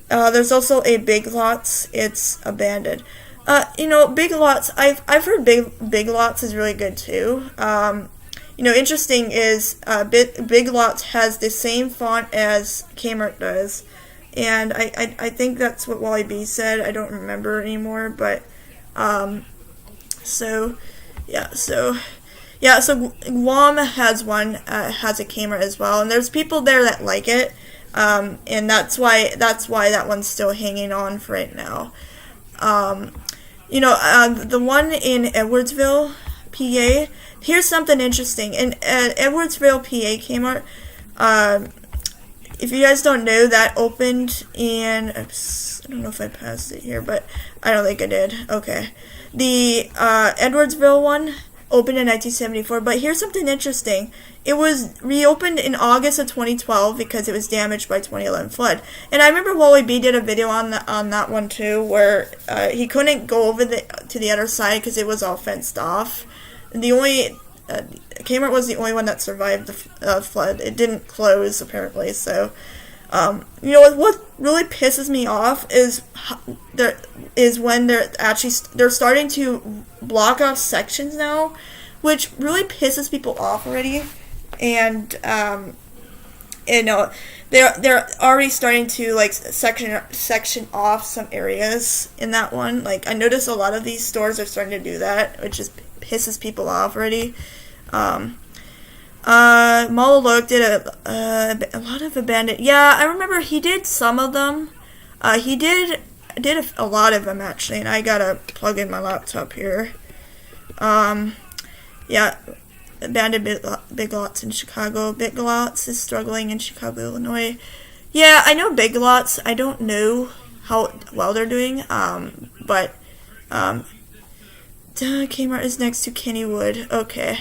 There's also a Big Lots. It's abandoned. Big Lots. I've heard Big Lots is really good too. Interesting is Big Lots has the same font as Kmart does, and I think that's what Wally B said. I don't remember anymore, but so Guam has has a Kmart as well, and there's people there that like it, and that's why that one's still hanging on for right now. The one in Edwardsville, PA, here's something interesting. In Edwardsville, PA Kmart, if you guys don't know, that opened in, I don't know if I passed it here, but I don't think I did. Okay. The Edwardsville one opened in 1974, but here's something interesting. It was reopened in August of 2012 because it was damaged by 2011 flood. And I remember Wally B did a video on that one too, where he couldn't go over to the other side because it was all fenced off. And Kmart was the only one that survived the flood. It didn't close apparently. So, what really pisses me off is when they're starting to block off sections now, which really pisses people off already. And they're already starting to like section off some areas in that one. Like I noticed a lot of these stores are starting to do that, which just pisses people off already. Malalogue did a lot of abandoned. Yeah, I remember he did some of them. He did a lot of them actually, and I gotta plug in my laptop here. Yeah. Abandoned Big Lots in Chicago. Big Lots is struggling in Chicago, Illinois. Yeah, I know Big Lots. I don't know how well they're doing. But Kmart is next to Kennywood. Okay.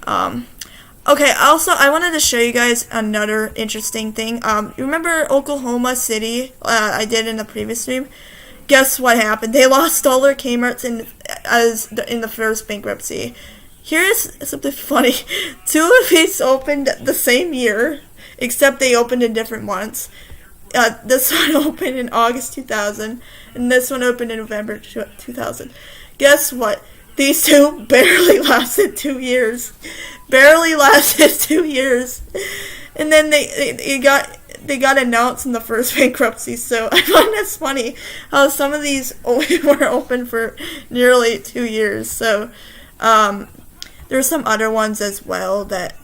Okay. Also, I wanted to show you guys another interesting thing. You remember Oklahoma City? I did in the previous stream. Guess what happened? They lost all their Kmart's in the first bankruptcy. Here's something funny. Two of these opened the same year, except they opened in different months. This one opened in August 2000, and this one opened in November 2000. Guess what? These two barely lasted 2 years. Barely lasted 2 years. And then they got announced in the first bankruptcy, so I find that's funny how some of these only were open for nearly 2 years. So, there's some other ones as well that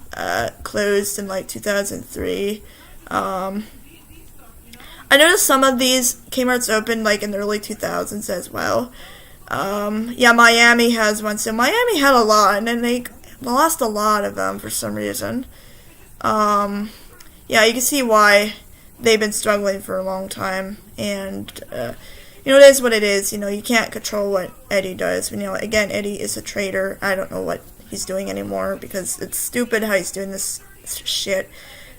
closed in like 2003. I noticed some of these Kmart's opened like in the early 2000s as well. Yeah, Miami has one. So Miami had a lot, and then they lost a lot of them for some reason. Yeah, you can see why they've been struggling for a long time. And, it is what it is. You can't control what Eddie does. Again, Eddie is a traitor. I don't know what he's doing anymore because it's stupid how he's doing this shit.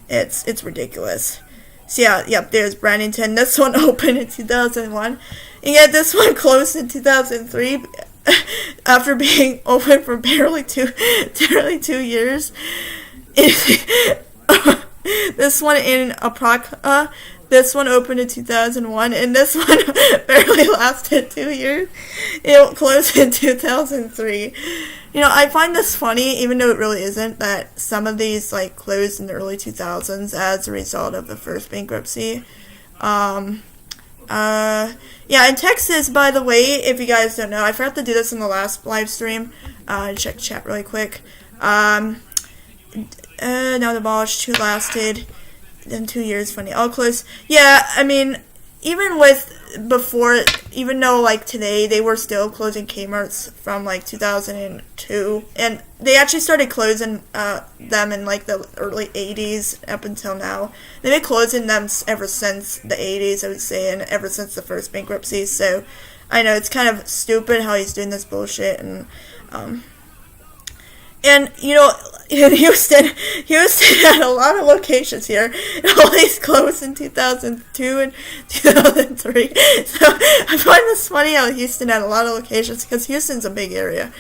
It's ridiculous. So yeah, there's Brandington. This one opened in 2001, and yet this one closed in 2003 after being open for barely two years. This one in Apologise. This one opened in 2001, and this one barely lasted 2 years. It closed in 2003. You know, I find this funny, even though it really isn't, that some of these like closed in the early 2000s as a result of the first bankruptcy. Yeah, in Texas, by the way, if you guys don't know, I forgot to do this in the last live stream. Check chat really quick. Now demolished, 2 lasted, then 2 years, funny, all close. Yeah, I mean, even with before, even though like today they were still closing Kmart's from like 2002, and they actually started closing them in like the early 80s up until now. They've been closing them ever since the 80s, I would say, and ever since the first bankruptcy. So I know it's kind of stupid how he's doing this bullshit, and you know, in Houston had a lot of locations here. It all these closed in 2002 and 2003. So I find this funny how Houston had a lot of locations, because Houston's a big area.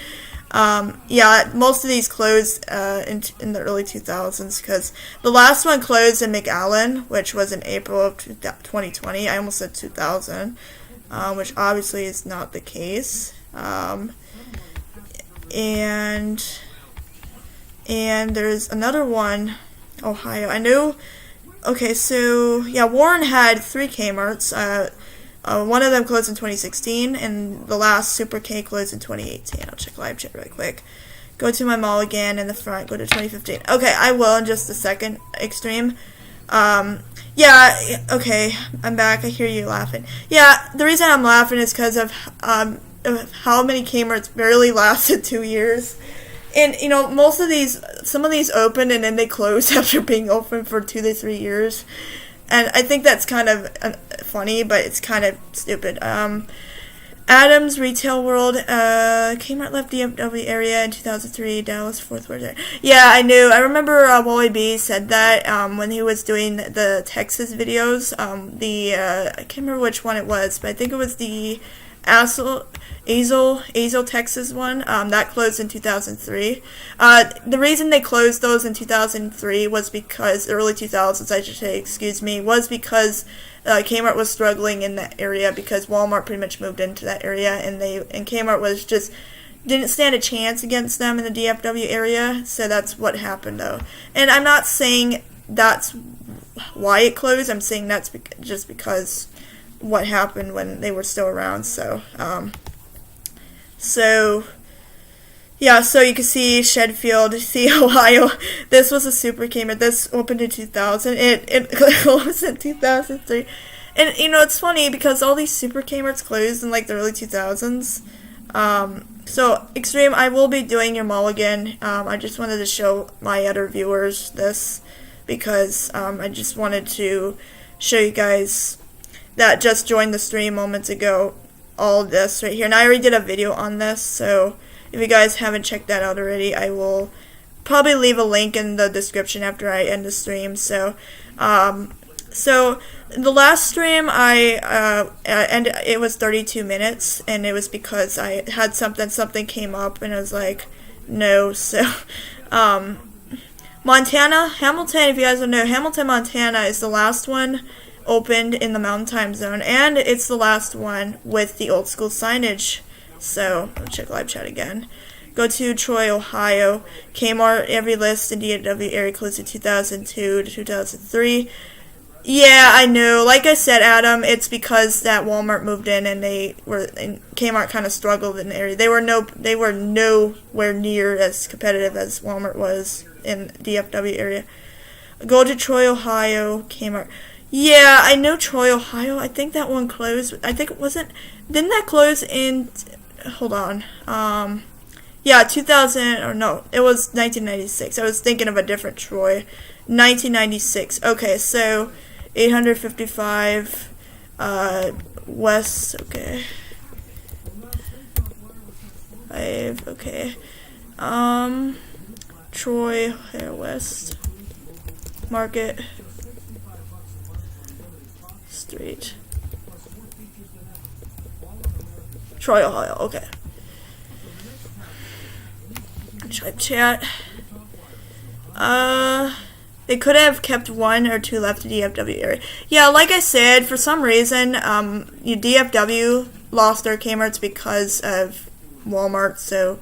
Yeah, most of these closed in the early 2000s, because the last one closed in McAllen, which was in April of 2020. I almost said 2000, which obviously is not the case. And there's another one, Ohio. I know. Okay, so yeah, Warren had 3 Kmart's. One of them closed in 2016, and the last Super K closed in 2018. I'll check live chat really quick. Go to my mall again in the front. Go to 2015. Okay, I will in just a second. Xtreme. Yeah. Okay, I'm back. I hear you laughing. Yeah, the reason I'm laughing is because of how many Kmart's barely lasted 2 years. And, you know, some of these opened and then they closed after being open for 2 to 3 years. And I think that's kind of funny, but it's kind of stupid. Adams Retail World, Kmart left DFW area in 2003, Dallas, Fort Worth. Yeah, I knew. I remember Wally B said that when he was doing the Texas videos. I can't remember which one it was, but I think it was the Azle, Texas one, that closed in 2003. The reason they closed those in 2003 was because, early 2000s, I should say, excuse me, was because Kmart was struggling in that area, because Walmart pretty much moved into that area, and Kmart was just, didn't stand a chance against them in the DFW area, so that's what happened, though. And I'm not saying that's why it closed, I'm saying that's just because what happened when they were still around. Yeah, so you can see Shedfield, see Ohio. This was a Super Kmart. This opened in 2000. It closed in 2003. And, you know, it's funny because all these Super Kmart's closed in, like, the early 2000s. So, Xtreme, I will be doing your mall again. I just wanted to show my other viewers this, because I just wanted to show you guys that just joined the stream moments ago, all of this right here. And I already did a video on this, so if you guys haven't checked that out already, I will probably leave a link in the description after I end the stream. So the last stream and it was 32 minutes, and it was because I had something came up, and I was like, no. So Montana, Hamilton, if you guys don't know, Hamilton, Montana is the last one opened in the Mountain Time Zone, and it's the last one with the old school signage. So, I'll check live chat again. Go to Troy, Ohio. Kmart, every list in DFW area closed in 2002 to 2003. Yeah, I know. Like I said, Adam, it's because that Walmart moved in, and Kmart kind of struggled in the area. They were nowhere near as competitive as Walmart was in DFW area. Go to Troy, Ohio. Kmart. Yeah, I know Troy, Ohio. I think that one closed. I think it wasn't. Didn't that close in? Hold on. Yeah, 2000. Or no, it was 1996. I was thinking of a different Troy. 1996. Okay, so 855 West. Okay. 5. Okay. Troy, Ohio West Market Street, Troy, Ohio. Okay. Type chat. They could have kept 1 or 2 left in DFW area. Yeah, like I said, for some reason, DFW lost their Kmarts because of Walmart, so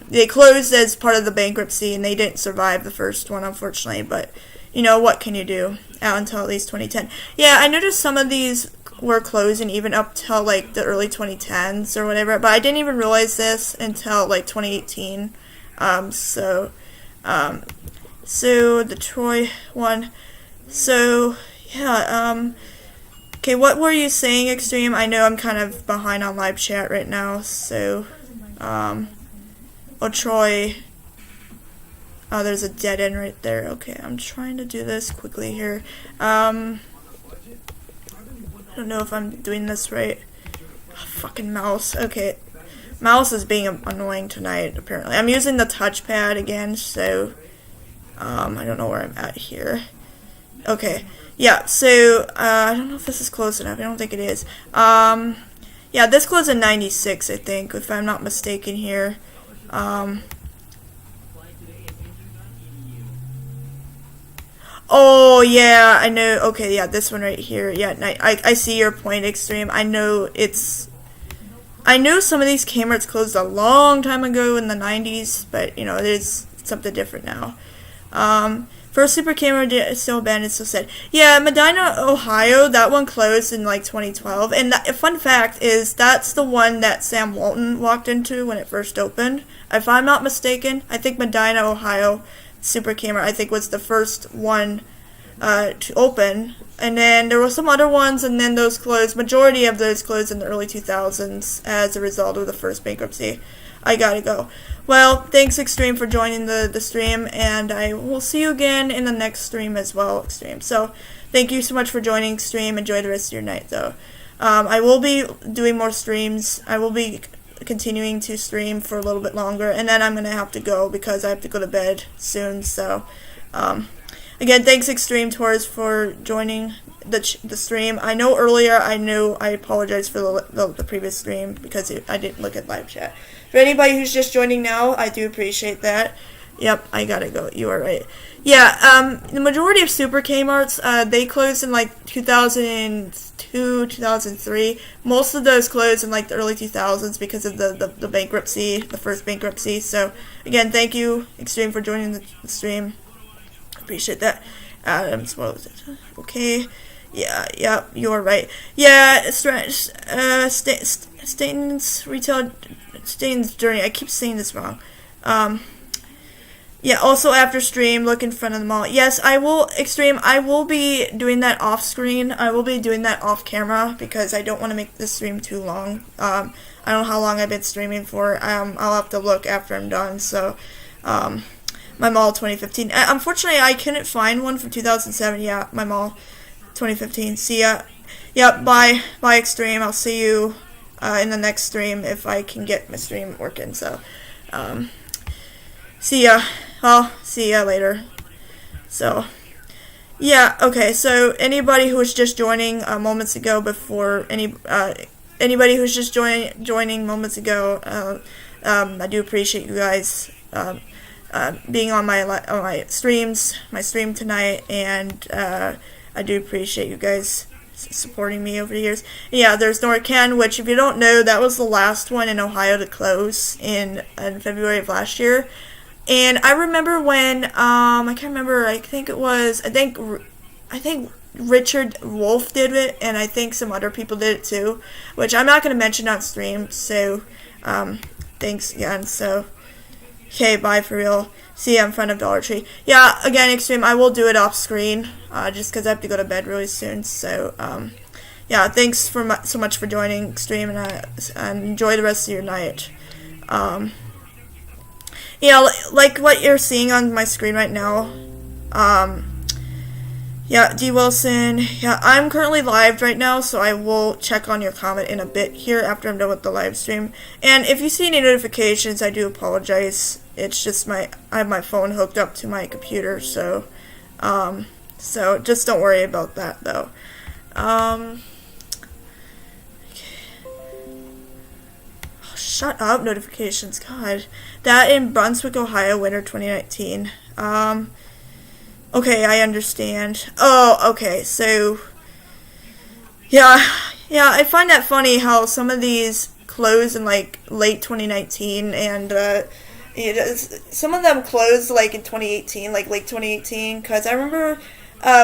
they closed as part of the bankruptcy, and they didn't survive the first one, unfortunately, but you know, what can you do? Out until at least 2010. Yeah, I noticed some of these were closing even up till like the early 2010s or whatever, but I didn't even realize this until like 2018. So the Troy one. So yeah. Okay, what were you saying, Xtreme? I know I'm kind of behind on live chat right now. So Troy. Oh, there's a dead end right there. Okay, I'm trying to do this quickly here. I don't know if I'm doing this right. Oh, fucking mouse. Okay. Mouse is being annoying tonight, apparently. I'm using the touchpad again, so I don't know where I'm at here. Okay. Yeah, so I don't know if this is close enough. I don't think it is. Yeah, this closed in 96, I think, if I'm not mistaken here. Oh, yeah, I know. Okay, yeah, this one right here. Yeah, I see your point, Xtreme. I know some of these Kmarts closed a long time ago in the 90s, but, you know, it is something different now. First Super Kmart is still abandoned, so sad. Yeah, Medina, Ohio, that one closed in, like, 2012. And a fun fact is that's the one that Sam Walton walked into when it first opened. If I'm not mistaken, I think Medina, Ohio Super Kmart, I think, was the first one to open, and then there were some other ones, and then those closed. Majority of those closed in the early 2000s as a result of the first bankruptcy. I gotta go. Well, thanks, Xtreme, for joining the stream, and I will see you again in the next stream as well, Xtreme. So thank you so much for joining, Xtreme. Enjoy the rest of your night, though. I will be doing more streams. I will be continuing to stream for a little bit longer, and then I'm gonna have to go because I have to go to bed soon. So again, thanks, Xtreme Tours, for joining the stream. I know earlier I apologize for the previous stream because I didn't look at live chat. For anybody who's just joining now, I do appreciate that. Yep, I gotta go. You are right. Yeah, the majority of Super Kmarts, they closed in like 2002, 2003. Most of those closed in like the early 2000s because of the bankruptcy, the first bankruptcy. So again, thank you, Xtreme, for joining the stream. Appreciate that. Okay. Yeah, you are right. Yeah, Staten's retail, Staten's journey. I keep saying this wrong. Yeah, also after stream, look in front of the mall. Yes, I will, Xtreme, I will be doing that off screen. I will be doing that off camera because I don't want to make this stream too long. I don't know how long I've been streaming for. I'll have to look after I'm done. So, my mall 2015. Unfortunately, I couldn't find one from 2007. Yeah, my mall 2015. See ya. Yep, bye, Xtreme. I'll see you in the next stream if I can get my stream working. So, see ya. I'll see ya later. So, yeah, okay. So anybody who was just joining moments ago, anybody who's just joining moments ago, I do appreciate you guys being on my stream tonight, and I do appreciate you guys supporting me over the years. Yeah, there's NorCan, which, if you don't know, that was the last one in Ohio to close in February of last year. And I remember when I can't remember. I think Richard Wolf did it, and I think some other people did it too, which I'm not going to mention on stream. So thanks again. So okay, bye for real. See you in front of Dollar Tree. Yeah, again, Xtreme, I will do it off screen just because I have to go to bed really soon. So yeah, thanks so much for joining, Xtreme, and enjoy the rest of your night. Yeah, like what you're seeing on my screen right now. Yeah, D. Wilson. Yeah, I'm currently live right now, so I will check on your comment in a bit here after I'm done with the live stream. And if you see any notifications, I do apologize. It's just I have my phone hooked up to my computer, so just don't worry about that, though. Okay. Oh, shut up, notifications, God. That in Brunswick, Ohio, winter 2019. Okay, I understand. Oh, okay, so, yeah, I find that funny how some of these closed in, like, late 2019, and, some of them closed, like, in 2018, like, late 2018, because I remember,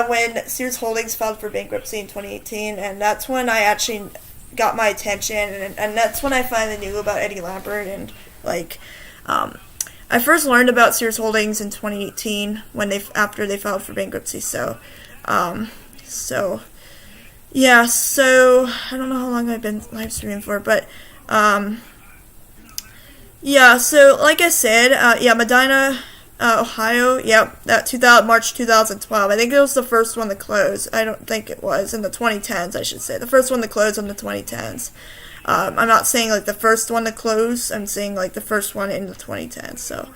when Sears Holdings filed for bankruptcy in 2018, and that's when I actually got my attention, and that's when I finally knew about Eddie Lambert, and, like, I first learned about Sears Holdings in 2018 after they filed for bankruptcy. So, yeah. So I don't know how long I've been live streaming for, but yeah. So like I said, yeah, Medina, Ohio. Yep, that March 2012. I think it was the first one to close. I don't think it was in the 2010s. I should say the first one to close in the 2010s. I'm not saying like the first one to close. I'm saying like the first one in the 2010s. So,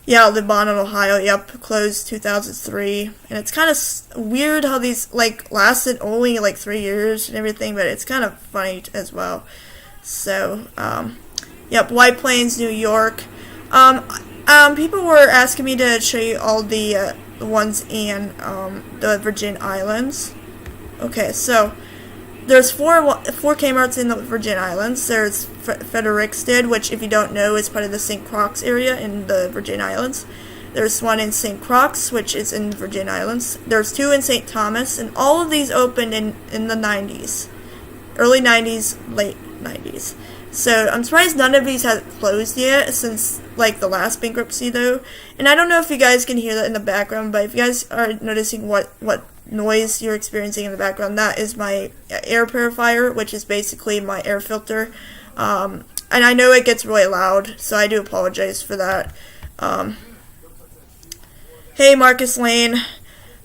yeah, Lebanon, Ohio. Yep, closed 2003. And it's kind of weird how these like lasted only like 3 years and everything, but it's kind of funny as well. So, yep, White Plains, New York. People were asking me to show you all the ones in the Virgin Islands. Okay, so. There's four Kmarts in the Virgin Islands. There's Fredericstead, which, if you don't know, is part of the St. Croix area in the Virgin Islands. There's one in St. Croix, which is in the Virgin Islands. There's two in St. Thomas, and all of these opened in the 90s. Early 90s, late 90s. So I'm surprised none of these have closed yet since, like, the last bankruptcy, though. And I don't know if you guys can hear that in the background, but if you guys are noticing what noise you're experiencing in the background, that is my air purifier, which is basically my air filter. And I know it gets really loud, so I do apologize for that. Hey, Marcus Lane.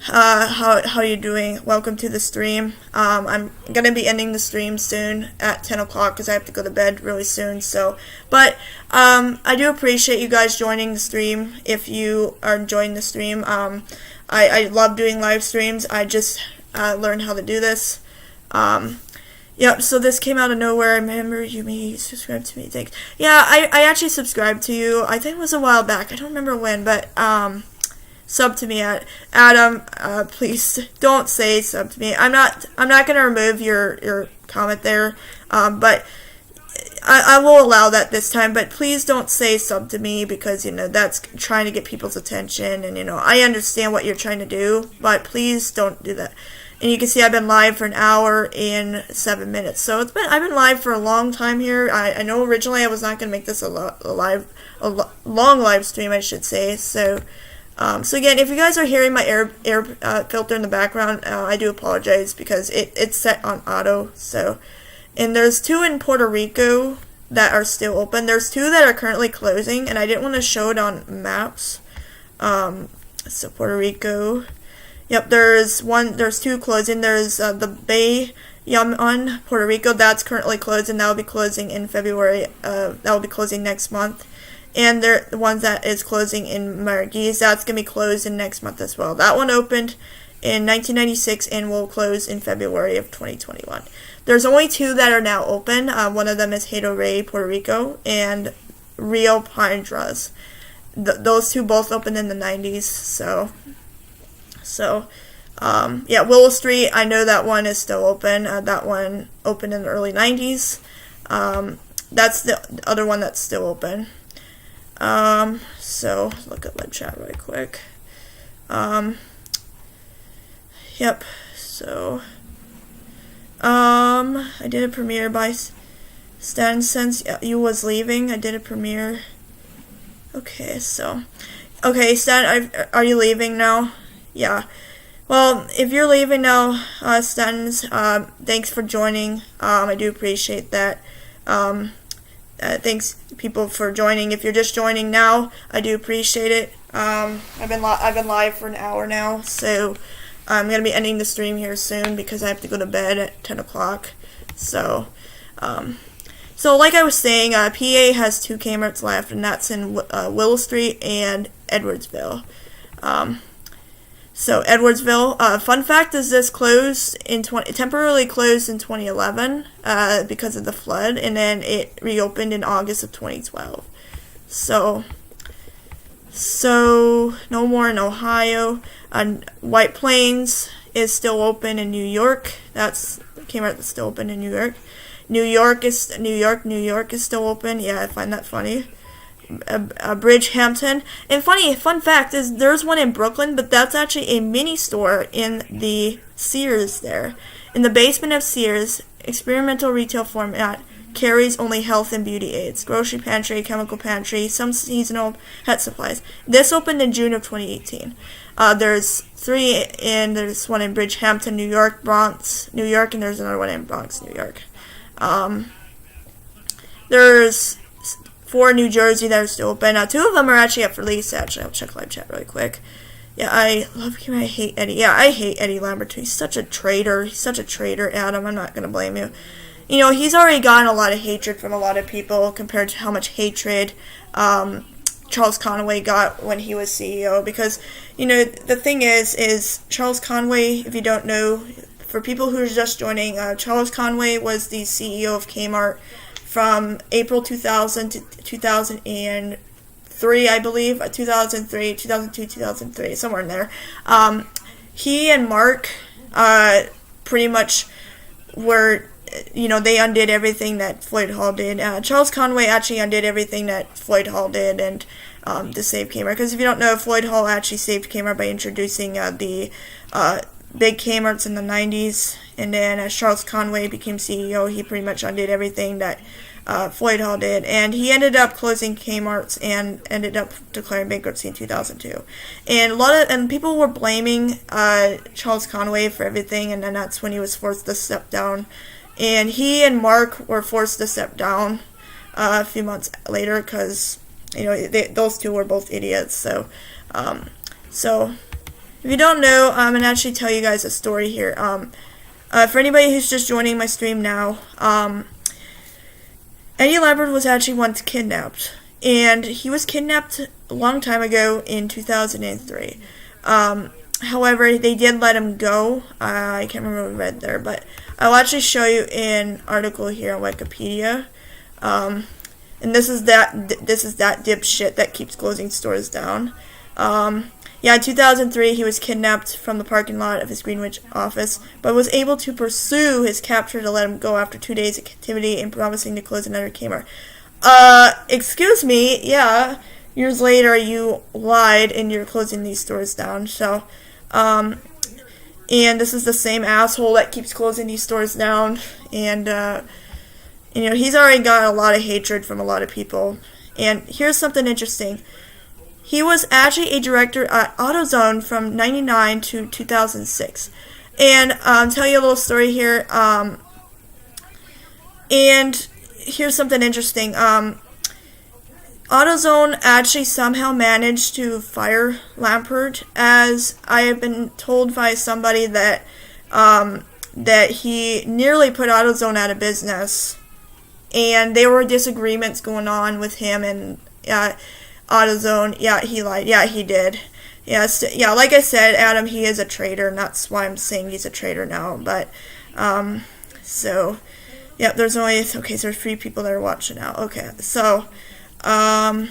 How you doing? Welcome to the stream. I'm gonna be ending the stream soon at 10 o'clock because I have to go to bed really soon. So, but I do appreciate you guys joining the stream. If you are enjoying the stream, I love doing live streams. I just learned how to do this. Yep. So this came out of nowhere. I remember you may subscribe to me. Thanks. Yeah, I actually subscribed to you. I think it was a while back. I don't remember when, but sub to me at Adam. Please don't say sub to me. I'm not gonna remove your comment there. But I will allow that this time. But please don't say sub to me because that's trying to get people's attention, and I understand what you're trying to do. But please don't do that. And you can see I've been live for an hour and 7 minutes. So I've been live for a long time here. I know originally I was not gonna make this a long live stream, I should say. So again, if you guys are hearing my air filter in the background, I do apologize because it's set on auto. So, and there's two in Puerto Rico that are still open. There's two that are currently closing, and I didn't want to show it on maps. So Puerto Rico. Yep, there's two closing. There's the Bay Yaman, Puerto Rico. That's currently closed, and that will be closing in February. That will be closing next month. And the ones that is closing in Margis, that's going to be closed in next month as well. That one opened in 1996 and will close in February of 2021. There's only two that are now open. One of them is Hato Rey, Puerto Rico, and Rio Piedras. Those two both opened in the 90s. So yeah, Willow Street, I know that one is still open. That one opened in the early 90s. That's the other one that's still open. So look at live chat really quick. Yep. So, I did a premiere by Stan since you was leaving. I did a premiere. Okay, so, okay, Stan, are you leaving now? Yeah. Well, if you're leaving now, Stan's, thanks for joining. I do appreciate that. Thanks, people, for joining. If you're just joining now, I do appreciate it. I've been live for an hour now, so I'm gonna be ending the stream here soon because I have to go to bed at 10 o'clock. So, so like I was saying, PA has two Kmarts left, and that's in Willow Street and Edwardsville. So Edwardsville. Fun fact is this temporarily closed in 2011 because of the flood, and then it reopened in August of 2012. So no more in Ohio. White Plains is still open in New York. That's Kmart that's still open in New York. New York is still open. Yeah, I find that funny. Bridgehampton. And fun fact is there's one in Brooklyn, but that's actually a mini store in the Sears there. In the basement of Sears, experimental retail format carries only health and beauty aids, grocery pantry, chemical pantry, some seasonal pet supplies. This opened in June of 2018. There's one in Bridgehampton, New York, Bronx, New York, and there's another one in Bronx, New York. There's 4 in New Jersey that are still open. 2 of them are actually up for lease. Actually, I'll check live chat really quick. Yeah, I hate Eddie. Yeah, I hate Eddie Lambert. He's such a traitor. Adam. I'm not going to blame you. You know, he's already gotten a lot of hatred from a lot of people compared to how much hatred Charles Conway got when he was CEO. Because, you know, the thing is Charles Conway, if you don't know, for people who are just joining, Charles Conway was the CEO of Kmart from April 2000 to 2003, I believe, 2002, 2003, somewhere in there. He and Mark pretty much were, you know, they undid everything that Floyd Hall did. Charles Conway actually undid everything that Floyd Hall did and to save Kmart. Because if you don't know, Floyd Hall actually saved Kmart by introducing the big Kmarts in the 90s. And then as Charles Conway became CEO, he pretty much undid everything that Floyd Hall did. And he ended up closing Kmart's and ended up declaring bankruptcy in 2002. And people were blaming Charles Conway for everything, and then that's when he was forced to step down. And he and Mark were forced to step down a few months later because, you know, those two were both idiots. So if you don't know, I'm going to actually tell you guys a story here. For anybody who's just joining my stream now, Eddie Lambert was actually once kidnapped. And he was kidnapped a long time ago in 2003. However, they did let him go. I can't remember what I read there, but I'll actually show you an article here on Wikipedia. And this is that dipshit that keeps closing stores down. In 2003, he was kidnapped from the parking lot of his Greenwich office, but was able to pursue his captor to let him go after 2 days of captivity and promising to close another Kmart. Excuse me, yeah, years later you lied and you're closing these stores down, so, and this is the same asshole that keeps closing these stores down, and, you know, he's already got a lot of hatred from a lot of people. And here's something interesting. He was actually a director at AutoZone from 99 to 2006. And tell you a little story here. And here's something interesting. AutoZone actually somehow managed to fire Lampert, as I have been told by somebody that that he nearly put AutoZone out of business, and there were disagreements going on with him and AutoZone. Yeah, he lied. Yeah, he did. Yes, yeah, like I said, Adam, he is a traitor, and that's why I'm saying he's a traitor now. But, so, yeah, there's 3 people that are watching now. Okay, so I'm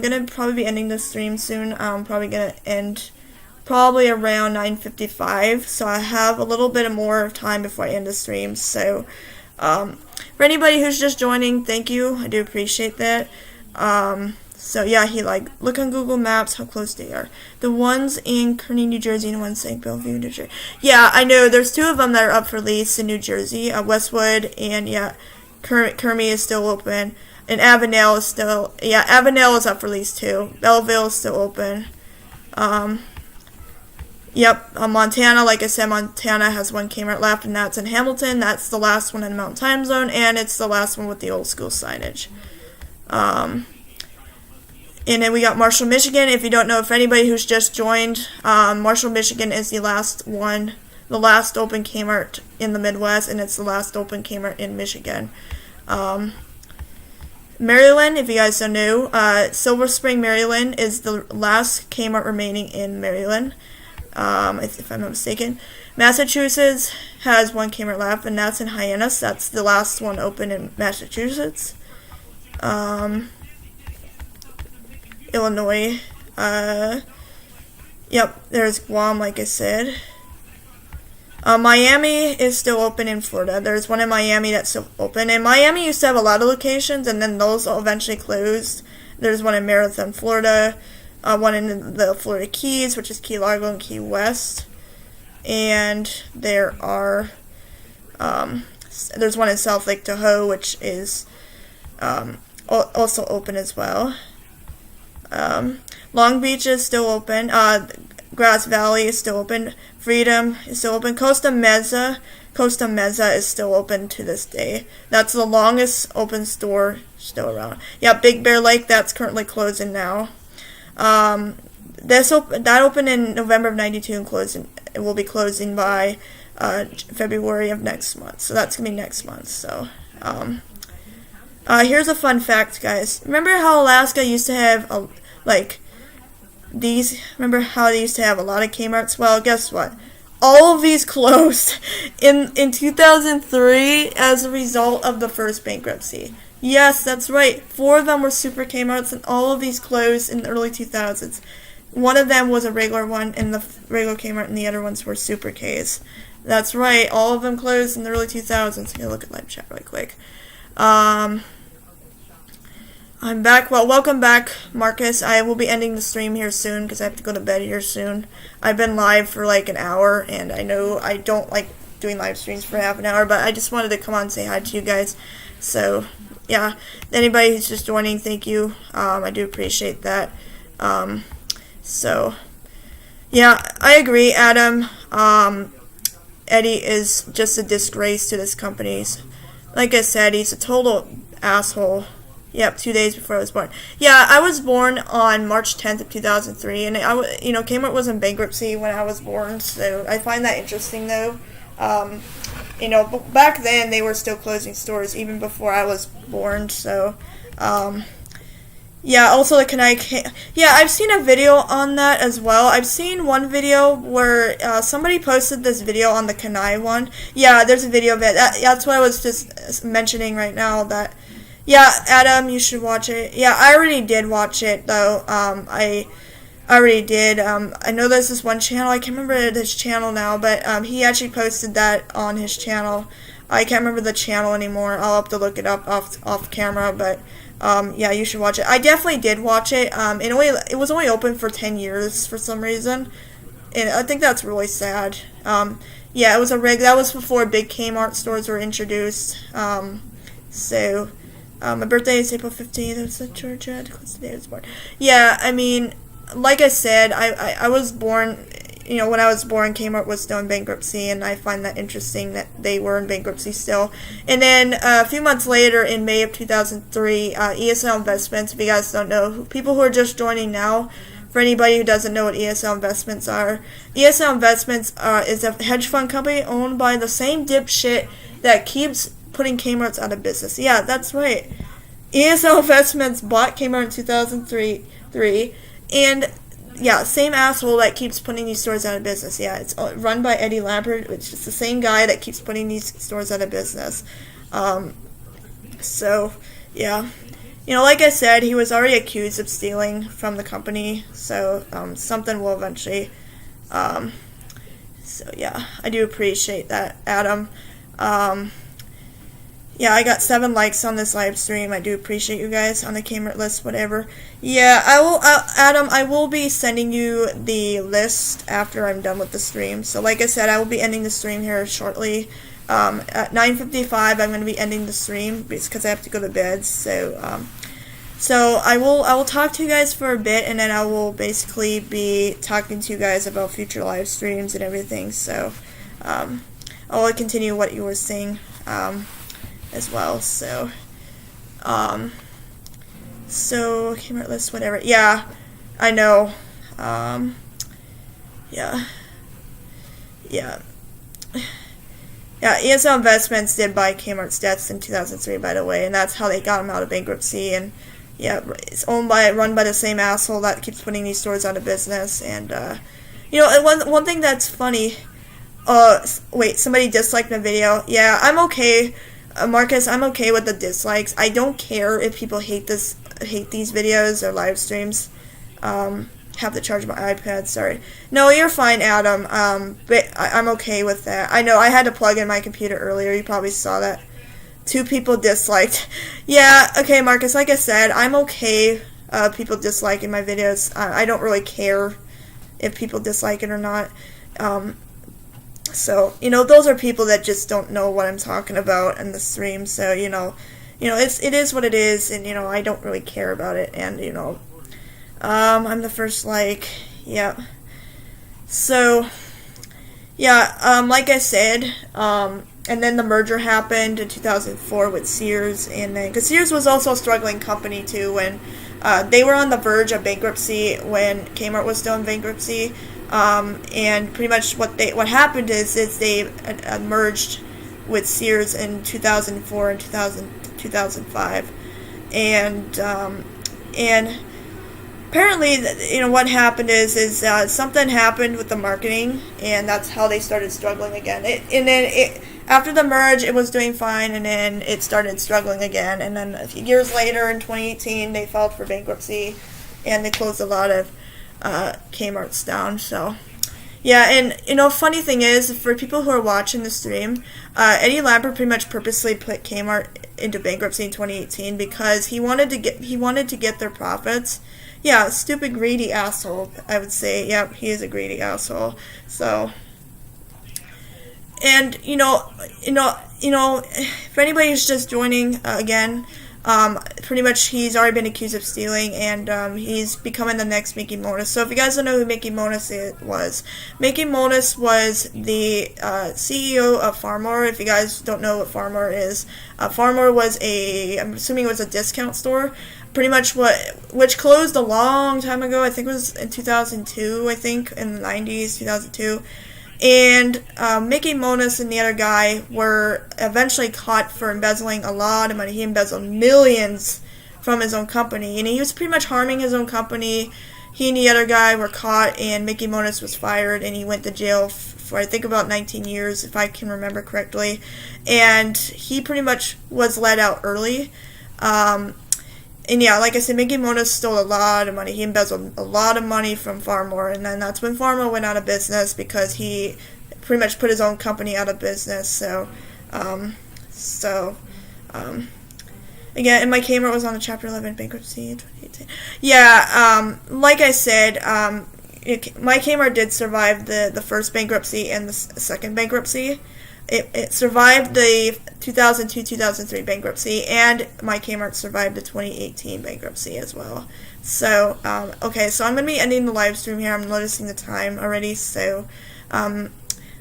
gonna probably be ending the stream soon. I'm probably gonna end probably around 9:55, so I have a little bit more time before I end the stream. So, for anybody who's just joining, thank you. I do appreciate that. So yeah, look on Google Maps how close they are. The ones in Kearney, New Jersey, and one in Bellevue, New Jersey. Yeah, I know. There's 2 of them that are up for lease in New Jersey. Westwood and Kearney is still open, and Avondale is still. Yeah, Avondale is up for lease too. Belleville is still open. Yep, Montana, like I said, Montana has 1 Kmart left, and that's in Hamilton. That's the last one in the Mountain Time Zone, and it's the last one with the old school signage. And then we got Marshall, Michigan. If you don't know, if anybody who's just joined, Marshall, Michigan is the last one, the last open Kmart in the Midwest, and it's the last open Kmart in Michigan. Maryland, if you guys don't know, Silver Spring, Maryland is the last Kmart remaining in Maryland. if I'm not mistaken. Massachusetts has one Kmart left, and that's in Hyannis. That's the last one open in Massachusetts. Illinois. Yep, there's Guam, like I said. Miami is still open in Florida. There's one in Miami that's still open. And Miami used to have a lot of locations, and then those all eventually closed. There's one in Marathon, Florida. One in the Florida Keys, which is Key Largo and Key West. And there are, there's one in South Lake Tahoe, which is also open as well. Long Beach is still open. Grass Valley is still open. Freedom is still open. Costa Mesa is still open to this day. That's the longest open store still around. Yeah, Big Bear Lake, that's currently closing now. That opened in November of '92 and closing. It will be closing by February of next month. So that's gonna be next month. So here's a fun fact, guys. Remember how Alaska used to have remember how they used to have a lot of Kmarts? Well, guess what? All of these closed in 2003 as a result of the first bankruptcy. Yes, that's right. 4 of them were super Kmarts, and all of these closed in the early 2000s. One of them was a regular one, and the regular Kmart, and the other ones were super Ks. That's right. All of them closed in the early 2000s. I'm gonna look at live chat really quick. I'm back. Well, welcome back, Marcus. I will be ending the stream here soon because I have to go to bed here soon. I've been live for like an hour, and I know I don't like doing live streams for half an hour, but I just wanted to come on and say hi to you guys. So, yeah, anybody who's just joining, thank you. I do appreciate that. So, yeah, I agree, Adam. Eddie is just a disgrace to this company. Like I said, he's a total asshole. Yep, 2 days before I was born. Yeah, I was born on March 10th of 2003, and Kmart was in bankruptcy when I was born, so I find that interesting, though. Back then, they were still closing stores, even before I was born, so, yeah, also the Kenai, yeah, I've seen a video on that as well. I've seen one video where, somebody posted this video on the Kenai one. Yeah, there's a video of it. That's what I was just mentioning right now, that, yeah, Adam, you should watch it. Yeah, I already did watch it, though. I already did. I know there's this one channel. I can't remember his channel now, but he actually posted that on his channel. I can't remember the channel anymore. I'll have to look it up off camera, but yeah, you should watch it. I definitely did watch it. It was only open for 10 years for some reason, and I think that's really sad. Yeah, it was that was before big Kmart stores were introduced. So. My birthday is April 15th. It's in Georgia. Close to the day I was born. Yeah, I mean, like I said, I was born, when I was born, Kmart was still in bankruptcy, and I find that interesting that they were in bankruptcy still. And then a few months later, in May of 2003, ESL Investments, if you guys don't know, people who are just joining now, for anybody who doesn't know what ESL Investments are, ESL Investments is a hedge fund company owned by the same dipshit that keeps putting Kmart's out of business. Yeah, that's right. ESL Investments bought Kmart in 2003, and yeah, same asshole that keeps putting these stores out of business. Yeah, it's run by Eddie Lampert, which is the same guy that keeps putting these stores out of business. So, yeah. Like I said, he was already accused of stealing from the company, so something will eventually. So, yeah, I do appreciate that, Adam. Yeah, I got 7 likes on this live stream. I do appreciate you guys on the Kmart list, whatever. Yeah, Adam, I will be sending you the list after I'm done with the stream. So, like I said, I will be ending the stream here shortly. At 9:55, I'm going to be ending the stream because I have to go to bed. So, I will talk to you guys for a bit, and then I will basically be talking to you guys about future live streams and everything. So, I'll continue what you were saying. As well, so Kmart list, whatever. Yeah, I know. Yeah, ESL Investments did buy Kmart's debts in 2003, by the way, and that's how they got them out of bankruptcy. And yeah, it's run by the same asshole that keeps putting these stores out of business. And You know, and one thing that's funny. Wait, somebody disliked my video. Yeah, I'm okay, Marcus. I'm okay with the dislikes. I don't care if people hate these videos or live streams. Have to charge my iPad. Sorry. No, you're fine, Adam. But I'm okay with that. I know I had to plug in my computer earlier. You probably saw that. 2 people disliked. Yeah. Okay, Marcus. Like I said, I'm okay. People disliking my videos. I don't really care if people dislike it or not. So, you know, those are people that just don't know what I'm talking about in the stream. So, you know, it is what it is, and, you know, I don't really care about it. And, you know, I'm the first like, yeah. So, yeah, like I said, and then the merger happened in 2004 with Sears, and then, because Sears was also a struggling company too, when they were on the verge of bankruptcy when Kmart was still in bankruptcy. And pretty much what happened is they merged with Sears in 2004 and 2005, and apparently, you know, what happened is something happened with the marketing, and that's how they started struggling again. After the merge, it was doing fine, and then it started struggling again, and then a few years later, in 2018, they filed for bankruptcy, and they closed a lot of Kmart's down. So yeah, and you know, funny thing is, for people who are watching the stream, Eddie Lampert pretty much purposely put Kmart into bankruptcy in 2018 because he wanted to get their profits. Yeah, stupid greedy asshole, I would say. Yep, he is a greedy asshole. So, and you know, if anybody is just joining again, pretty much he's already been accused of stealing, and he's becoming the next Mickey Monas. So if you guys don't know who Mickey Monas was, Mickey Monas was the CEO of Farmore. If you guys don't know what Farmore is, Farmore was I'm assuming it was a discount store, pretty much which closed a long time ago. I think it was in 2002, I think, in the 90s, 2002. And Mickey Monas and the other guy were eventually caught for embezzling a lot of money. He embezzled millions from his own company, and he was pretty much harming his own company. He and the other guy were caught, and Mickey Monas was fired, and he went to jail for I think about 19 years, if I can remember correctly. And he pretty much was let out early. And yeah, like I said, Mickey Monas stole a lot of money. He embezzled a lot of money from Farmore, and then that's when Farmore went out of business because he pretty much put his own company out of business. So, again, and my Kmart was on the Chapter 11 bankruptcy in 2018. Yeah, like I said, my Kmart did survive the first bankruptcy and the second bankruptcy. It survived the 2002-2003 bankruptcy, and my Kmart survived the 2018 bankruptcy as well. So, okay, so I'm going to be ending the live stream here. I'm noticing the time already, so I'm going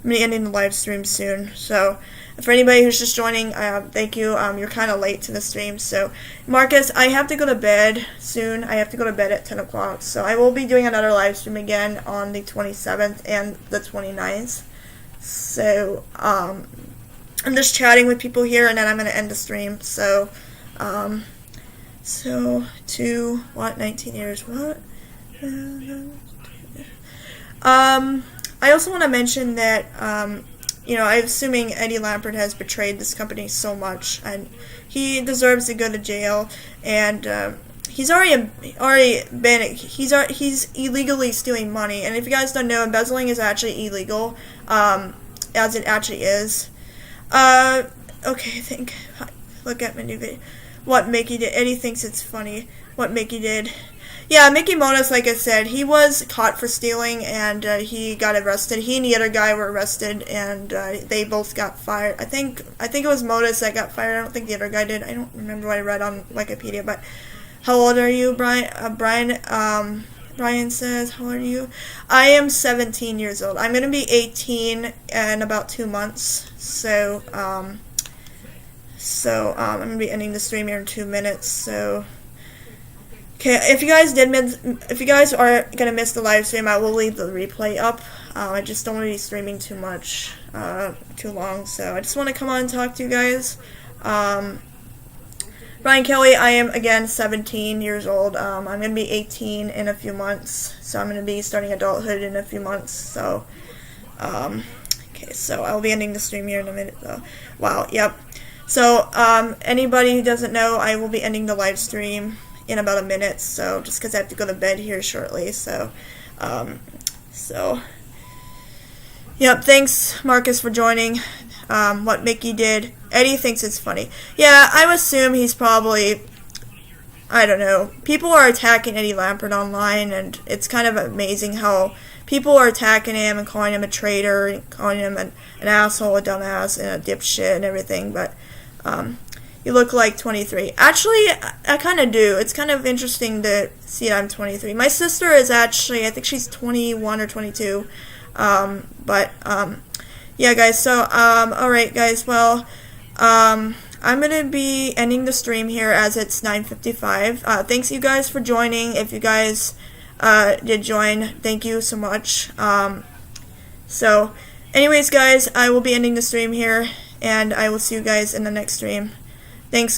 to be ending the live stream soon. So, for anybody who's just joining, thank you. You're kind of late to the stream. So, Marcus, I have to go to bed soon. I have to go to bed at 10 o'clock. So, I will be doing another live stream again on the 27th and the 29th. So, I'm just chatting with people here, and then I'm going to end the stream. So, 19 years, what? I also want to mention that, you know, I'm assuming Eddie Lampert has betrayed this company so much, and he deserves to go to jail, and, he's illegally stealing money, and if you guys don't know, embezzling is actually illegal, as it actually is. Okay, look at my new video. What Mickey did. Eddie thinks it's funny what Mickey did. Yeah, Mickey Monas, like I said, he was caught for stealing, and he got arrested. He and the other guy were arrested, and they both got fired. I think it was Monas that got fired. I don't think the other guy did. I don't remember what I read on Wikipedia, but how old are you, Brian? Brian says, how old are you? I am 17 years old. I'm going to be 18 in about 2 months. So, I'm going to be ending the stream here in 2 minutes. So, okay, if you guys are going to miss the live stream, I will leave the replay up. I just don't want to be streaming too much, too long. So, I just want to come on and talk to you guys. Brian Kelly, I am again 17 years old. I'm going to be 18 in a few months, so I'm going to be starting adulthood in a few months. So, okay, so I'll be ending the stream here in a minute, though. Wow, yep. So, anybody who doesn't know, I will be ending the live stream in about a minute. So, just because I have to go to bed here shortly. So, yep. Thanks, Marcus, for joining. What Mickey did. Eddie thinks it's funny. Yeah, I assume he's probably, I don't know. People are attacking Eddie Lampert online, and it's kind of amazing how people are attacking him and calling him a traitor, and calling him an asshole, a dumbass, and a dipshit and everything, but you look like 23. Actually, I kind of do. It's kind of interesting to see I'm 23. My sister is actually, I think she's 21 or 22, yeah, guys, so, alright, guys, well, I'm gonna be ending the stream here as it's 9:55. Thanks, you guys, for joining. If you guys, did join, thank you so much. So, anyways, guys, I will be ending the stream here, and I will see you guys in the next stream. Thanks.